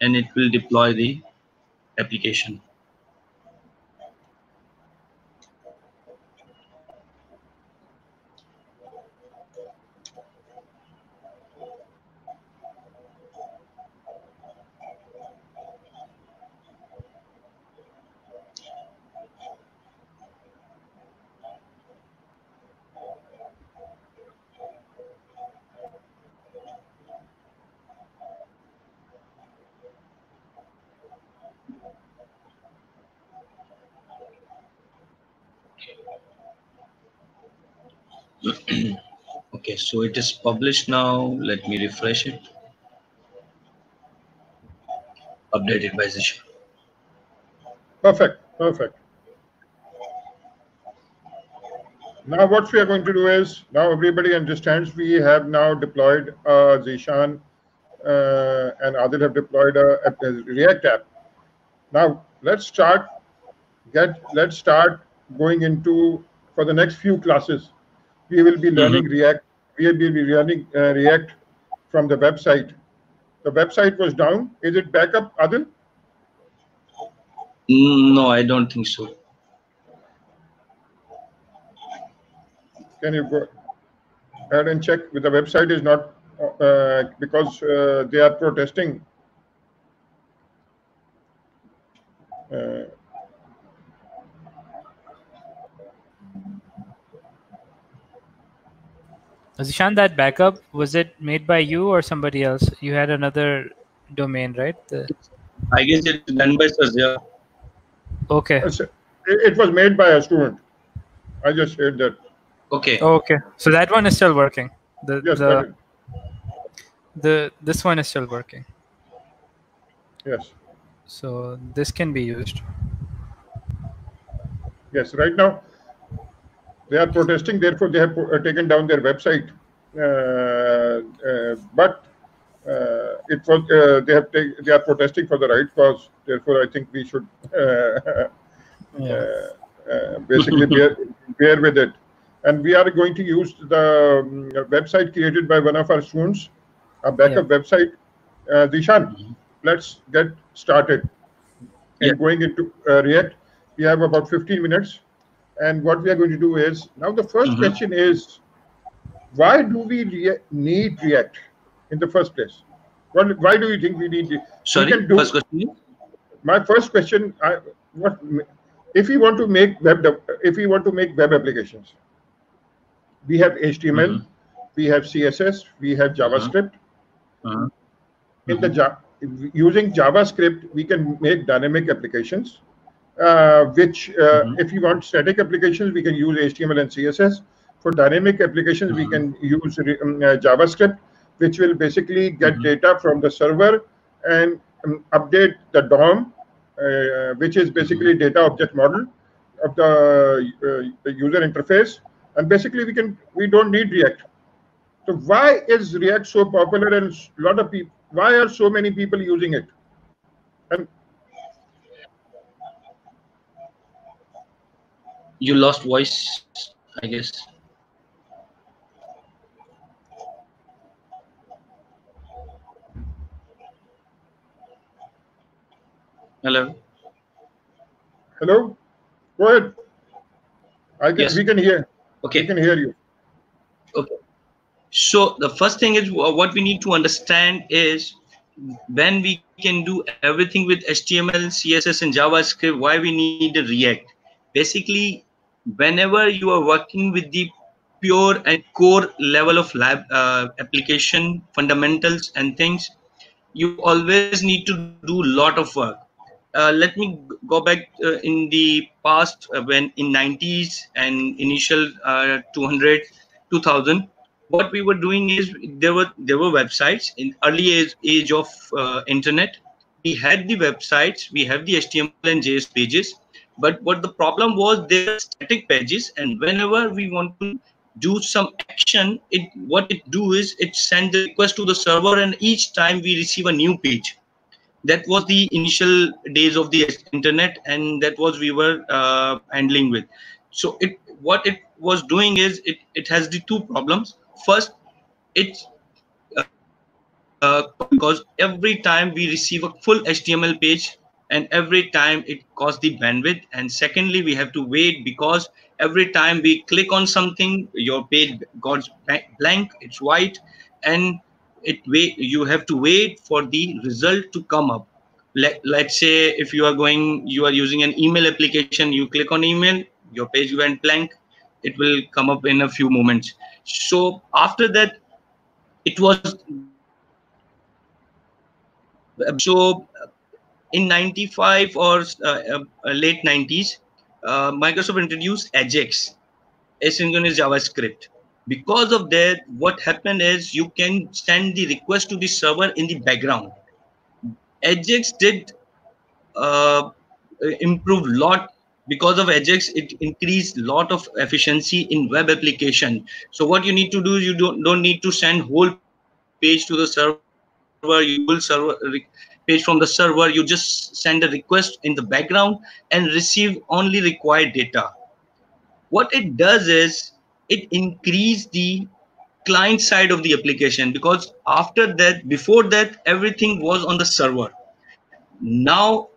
and it will deploy the application. Okay, so it is published now. Let me refresh it. Updated by Zisha. Perfect. Now what we are going to do is, now everybody understands we have now deployed Zishan and Adil have deployed a React app. Now let's start going into, for the next few classes, we will be learning React. We will be learning React from the website. The website was down. Is it back up, Adil? No, I don't think so. Can you go ahead and check? The website is not because they are protesting. Zishan, that backup, was it made by you or somebody else? You had another domain, right? I guess it's done by Sazia. Okay. It was made by a student. I just shared that. Okay. Okay. So that one is still working. Yes, this one is still working. Yes. So this can be used. Yes, right now they are protesting. Therefore, they have taken down their website. But it was they are protesting for the right cause. Therefore, I think we should basically bear with it. And we are going to use the website created by one of our students, a backup website. Dishan, let's get started. And going into React, we have about 15 minutes. And what we are going to do is, now the first question is, why do we need React in the first place? Why do you think we need it? Sorry, first question? My first question, if we want to make web applications, we have HTML, we have CSS, we have JavaScript. Using JavaScript, we can make dynamic applications, which if you want static applications, we can use HTML and CSS. For dynamic applications, we can use JavaScript, which will basically get data from the server and update the DOM, which is basically data object model of the user interface. And basically, we don't need React. So why is React so popular and a lot of people? Why are so many people using it? And you lost voice, I guess. Hello. Hello. Go ahead. We can hear. Okay. We can hear you. Okay. So the first thing is what we need to understand is when we can do everything with HTML, CSS, and JavaScript, why we need a React. Basically, whenever you are working with the pure and core level of lab application fundamentals and things, you always need to do a lot of work. Let me go back in the past when in 90s and initial 2000, what we were doing is there were websites in early age of internet. We had the websites, we have the HTML and JS pages, but what the problem was, they were static pages, and whenever we want to do some action, what it do is it send the request to the server, and each time we receive a new page. That was the initial days of the internet, and that was we were handling with. So what it was doing is it has the two problems. First, it's because every time we receive a full HTML page, and every time it costs the bandwidth. And secondly, we have to wait, because every time we click on something, your page goes blank, it's white, and you have to wait for the result to come up. Let's say if you are using an email application, you click on email, your page went blank, it will come up in a few moments. So after that, it was so in 95 or late 90s, Microsoft introduced Ajax, asynchronous JavaScript. Because of that, what happened is you can send the request to the server in the background. Ajax did improve a lot. Because of Ajax, it increased a lot of efficiency in web application. So what you need to do is you don't need to send whole page to the server, full server page from the server. You just send a request in the background and receive only required data. What it does is it increase the client side of the application, because before that everything was on the server. Now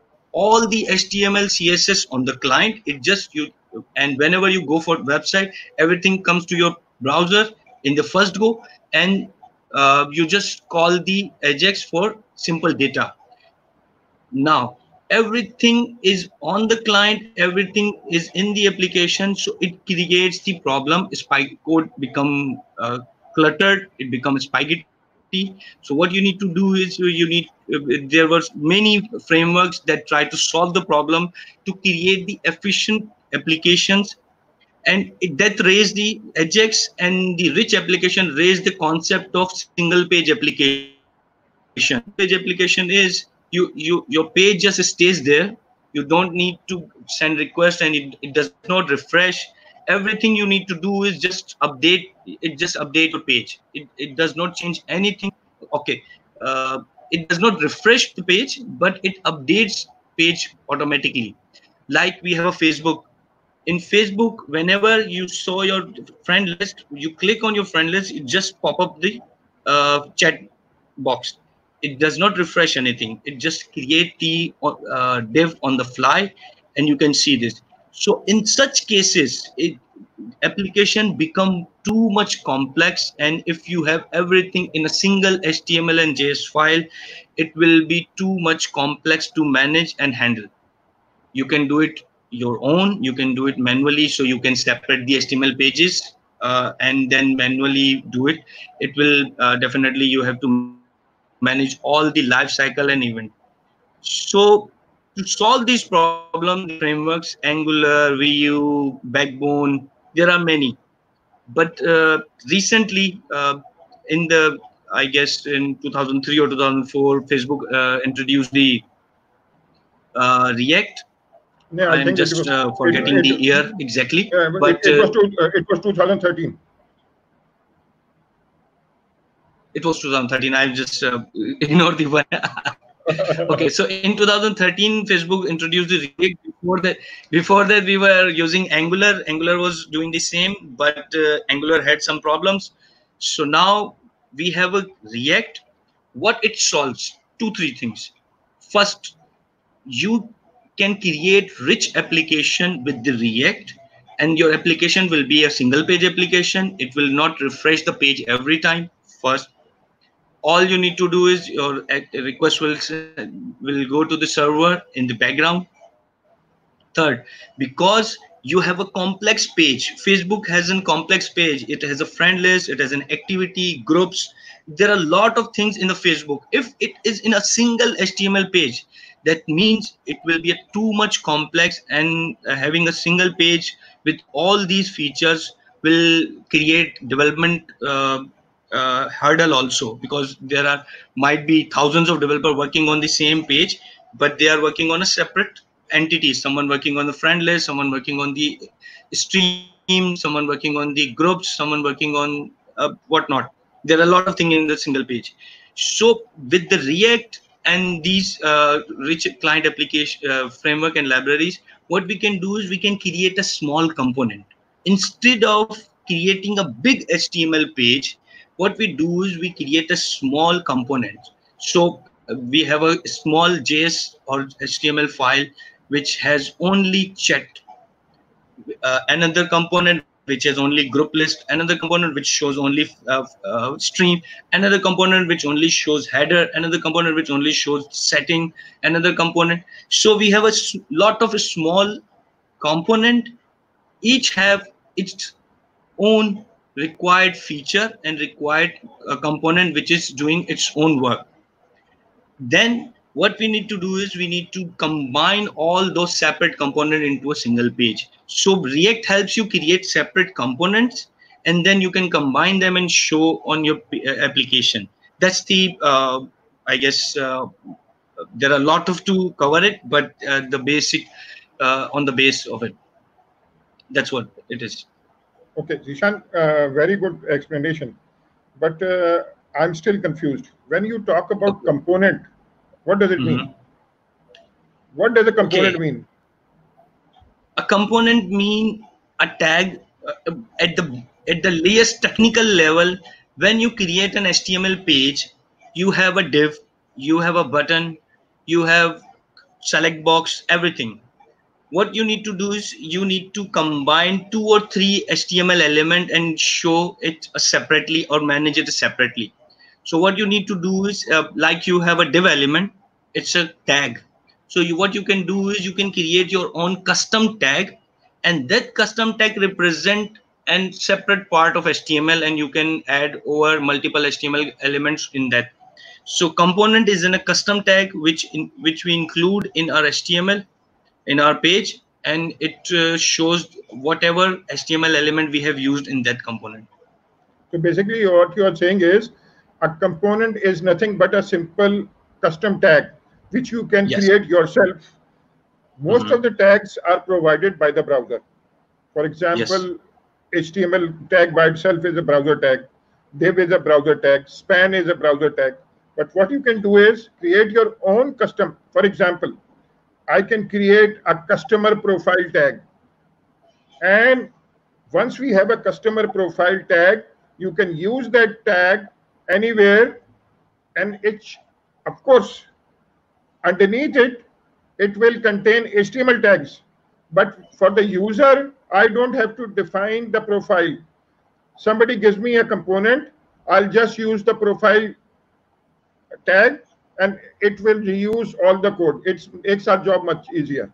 all the HTML, CSS on the client. It just and whenever you go for website, everything comes to your browser in the first go, and you just call the Ajax for simple data. Now everything is on the client, everything is in the application, so it creates the problem. Spike code become cluttered, it becomes spaghetti. So what you need to do is there were many frameworks that try to solve the problem to create the efficient applications, and that raised the Ajax and the rich application raised the concept of single page application. Single page application is your page just stays there. You don't need to send request, and it does not refresh. Everything you need to do is just update it, just update your page. It does not change anything. Okay, it does not refresh the page, but it updates page automatically. Like we have a Facebook. In Facebook, whenever you saw your friend list, you click on your friend list, it just pop up the chat box. It does not refresh anything. It just create the div on the fly, and you can see this. So in such cases, application become too much complex, and if you have everything in a single HTML and JS file, it will be too much complex to manage and handle. You can do it your own, you can do it manually, so you can separate the HTML pages and then manually do it. It will definitely, you have to manage all the life cycle and event. So to solve these problems, there are frameworks, Angular, Vue, Backbone, there are many. But recently, in the, I guess in 2003 or 2004, Facebook introduced the React. Yeah, I I'm think it just was forgetting the year exactly, but it was 2013. it was 2013. I've just ignored the one. Okay, so in 2013, Facebook introduced the React. Before that, we were using Angular. Angular was doing the same, but Angular had some problems. So now we have a React. What it solves? Two, three things. First, you can create rich application with the React, and your application will be a single page application. It will not refresh the page every time. First, all you need to do is your request will go to the server in the background. Third, because you have a complex page, Facebook has a complex page. It has a friend list, it has an activity, groups. There are a lot of things in the Facebook. If it is in a single HTML page, that means it will be a too much complex, and having a single page with all these features will create development hurdle also, because there are might be thousands of developers working on the same page, but they are working on a separate entities. Someone working on the friend list, someone working on the stream, someone working on the groups, someone working on whatnot. There are a lot of things in the single page. So with the React and these rich client application framework and libraries, what we can do is we can create a small component instead of creating a big HTML page. What we do is we create a small component. So we have a small JS or HTML file which has only chat, another component which has only group list, another component which shows only stream, another component which only shows header, another component which only shows setting, another component. So we have a lot of small component, each have its own required feature and required component which is doing its own work. Then what we need to do is we need to combine all those separate components into a single page. So React helps you create separate components, and then you can combine them and show on your application. That's the I guess there are a lot of to cover it, but the basic on the base of it, that's what it is. Okay, Zishan, very good explanation. But I'm still confused. When you talk about component, what does it mean? What does a component mean? A component mean a tag at the layest technical level. When you create an HTML page, you have a div, you have a button, you have select box, everything. What you need to do is you need to combine 2 or 3 HTML element and show it separately or manage it separately. So what you need to do is like you have a div element, it's a tag. So what you can do is you can create your own custom tag, and that custom tag represent and separate part of HTML, and you can add over multiple HTML elements in that. So component is in a custom tag which we include in our HTML in our page, and it shows whatever HTML element we have used in that component. So basically what you are saying is a component is nothing but a simple custom tag which you can Yes. create yourself. Most of the tags are provided by the browser. For example, HTML tag by itself is a browser tag, div is a browser tag, span is a browser tag. But what you can do is create your own custom. For example, I can create a customer profile tag. And once we have a customer profile tag, you can use that tag anywhere, and it's, of course, underneath it, it will contain HTML tags. But for the user, I don't have to define the profile. Somebody gives me a component, I'll just use the profile tag and it will reuse all the code. It makes our job much easier.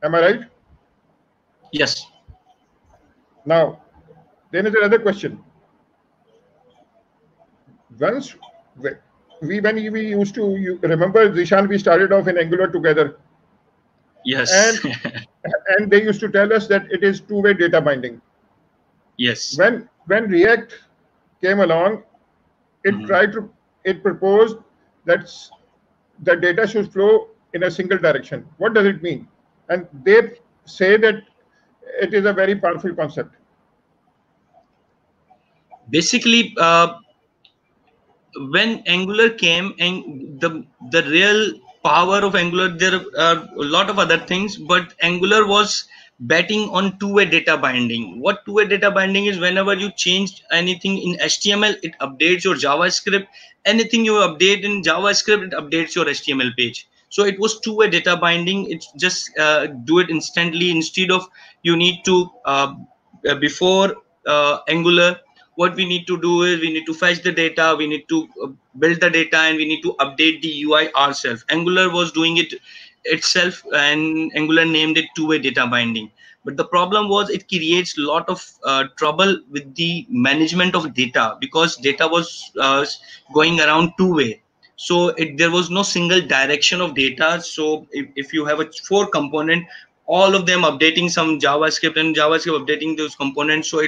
Am I right? Yes. Now, then is another question. Once when we used to, you remember, Zishan, we started off in Angular together. Yes. And they used to tell us that it is two-way data binding. Yes. When React came along, it proposed that the data should flow in a single direction. What does it mean? And they say that it is a very powerful concept. Basically, when Angular came, and the real power of Angular, there are a lot of other things, but Angular was betting on two-way data binding. What two-way data binding is? Whenever you change anything in HTML, it updates your JavaScript. Anything you update in JavaScript, it updates your HTML page. So it was two-way data binding. It's just do it instantly, instead of you need to before Angular, what we need to do is we need to fetch the data, we need to build the data, and we need to update the UI ourselves. Angular was doing it itself, and Angular named it two-way data binding. But the problem was it creates a lot of trouble with the management of data, because data was going around two-way. So there was no single direction of data. So if you have a 4 component, all of them updating some JavaScript and JavaScript updating those components, so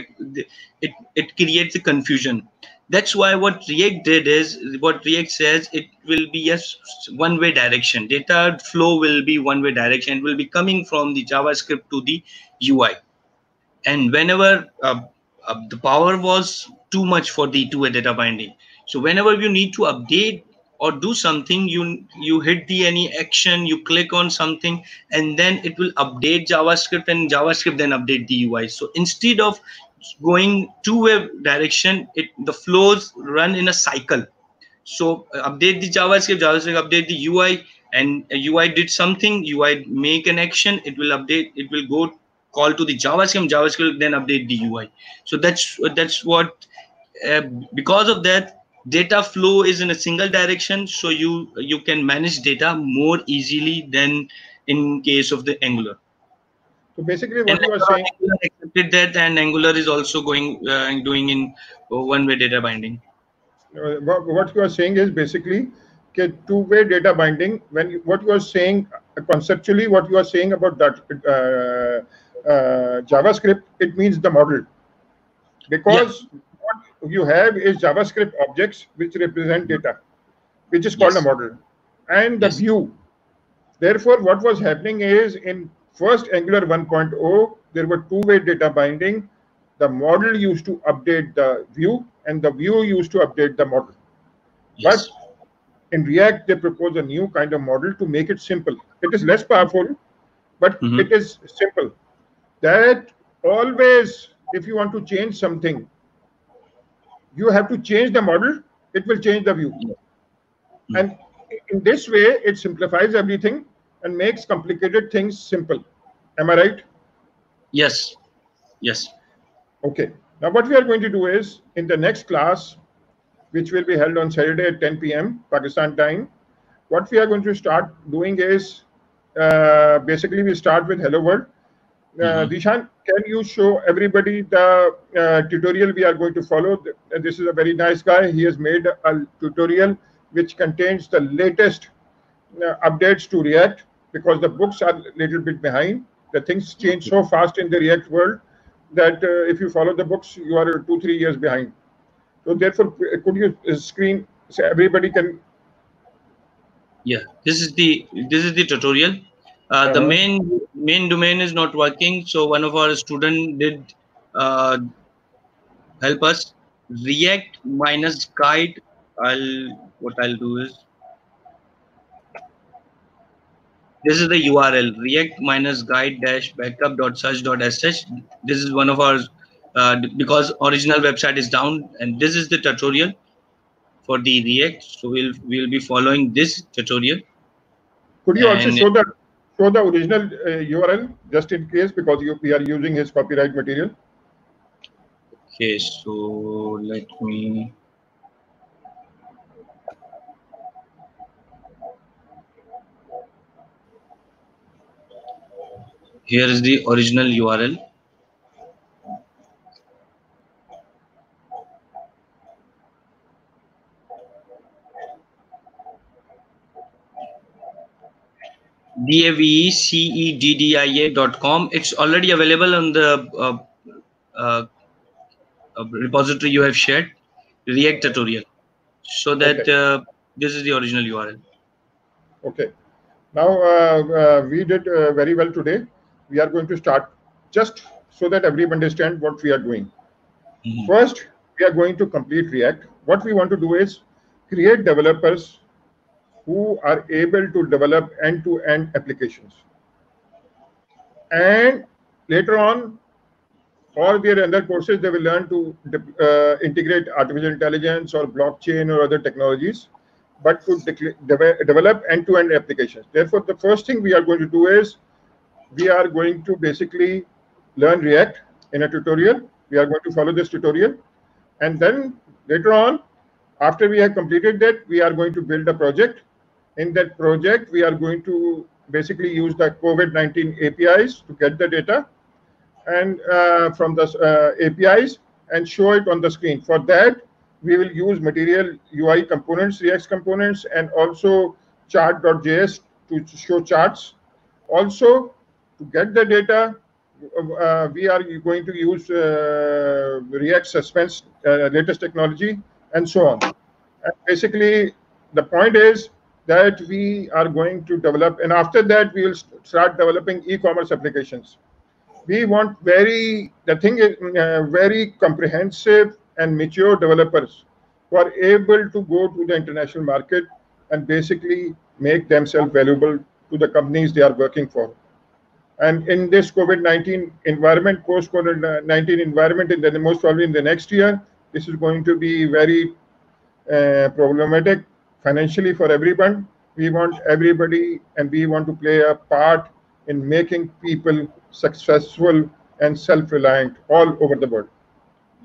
it creates a confusion. That's why what React did is, what React says, it will be a one-way direction. Data flow will be one-way direction. It will be coming from the JavaScript to the UI. And whenever the power was too much for the two-way data binding, so whenever you need to update or do something, you hit the any action, you click on something, and then it will update JavaScript, and JavaScript then update the UI. So instead of going two-way direction, the flows run in a cycle. So update the JavaScript, update the UI, and UI did something, UI make an action, it will update, it will go call to the JavaScript then update the UI. So that's what because of that, data flow is in a single direction, so you can manage data more easily than in case of the Angular. So basically what you are saying, Angular accepted that, and Angular is also going doing in one-way data binding. what you are saying is basically two-way data binding. What you are saying conceptually, what you are saying about that JavaScript, it means the model, because what you have is JavaScript objects which represent data, which is called a model, and the view. Therefore, what was happening is in first Angular 1.0, there were two-way data binding. The model used to update the view, and the view used to update the model. But in React, they propose a new kind of model to make it simple. It is less powerful, but it is simple. That always, if you want to change something, you have to change the model, it will change the view. And in this way, it simplifies everything, and makes complicated things simple. Am I right? Yes. Yes. Okay. Now what we are going to do is, in the next class, which will be held on Saturday at 10 p.m. Pakistan time, what we are going to start doing is, basically we start with Hello World. Dishan, can you show everybody the tutorial we are going to follow? This is a very nice guy. He has made a tutorial which contains the latest updates to React, because the books are a little bit behind. The things change so fast in the React world that if you follow the books, you are 2-3 years behind. So therefore, could you screen so everybody can? Yeah, this is the tutorial. The main domain is not working, so one of our student did help us. React minus guide. What I'll do is, this is the URL, react minus guide dash backup.search.sh. This is one of our because original website is down, and this is the tutorial for the React. So we'll be following this tutorial. Could you also And show the original URL just in case, because we are using his copyright material? okay, so let me. Here is the original URL. daveceddia.com. It's already available on the repository you have shared, React tutorial. So that this is the original URL. Okay. Now we did very well today. We are going to start, just so that everyone understands what we are doing. First, we are going to complete React. What we want to do is create developers who are able to develop end-to-end applications. And later on, all their other courses, they will learn to integrate artificial intelligence or blockchain or other technologies, but to develop end-to-end applications. Therefore, the first thing we are going to do is, we are going to basically learn React in a tutorial. We are going to follow this tutorial. And then later on, after we have completed that, we are going to build a project. In that project, we are going to basically use the COVID-19 APIs to get the data and from the APIs and show it on the screen. For that, we will use material UI components, React components, and also chart.js to show charts. Also, to get the data, we are going to use React Suspense, latest technology, and so on. And basically, the point is that we are going to develop, and after that, we will start developing e-commerce applications. We want very comprehensive and mature developers who are able to go to the international market and basically make themselves valuable to the companies they are working for. And in this COVID-19 environment, post-COVID-19 environment, in the most probably in the next year, this is going to be very problematic financially for everyone. We want everybody, and we want to play a part in making people successful and self-reliant all over the world.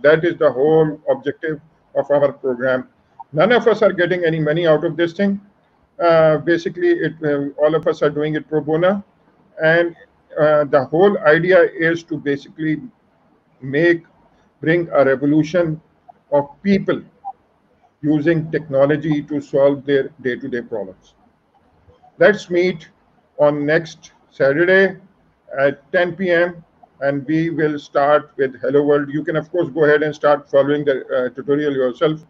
That is the whole objective of our program. None of us are getting any money out of this thing. Basically, all of us are doing it pro bono. And the whole idea is to basically bring a revolution of people using technology to solve their day-to-day problems. Let's meet on next Saturday at 10 p.m. and we will start with Hello World. You can, of course, go ahead and start following the tutorial yourself.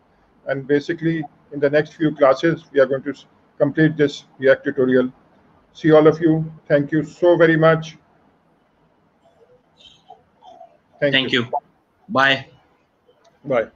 And basically, in the next few classes, we are going to complete this React tutorial. See all of you. Thank you so very much. Thank you. Bye. Bye.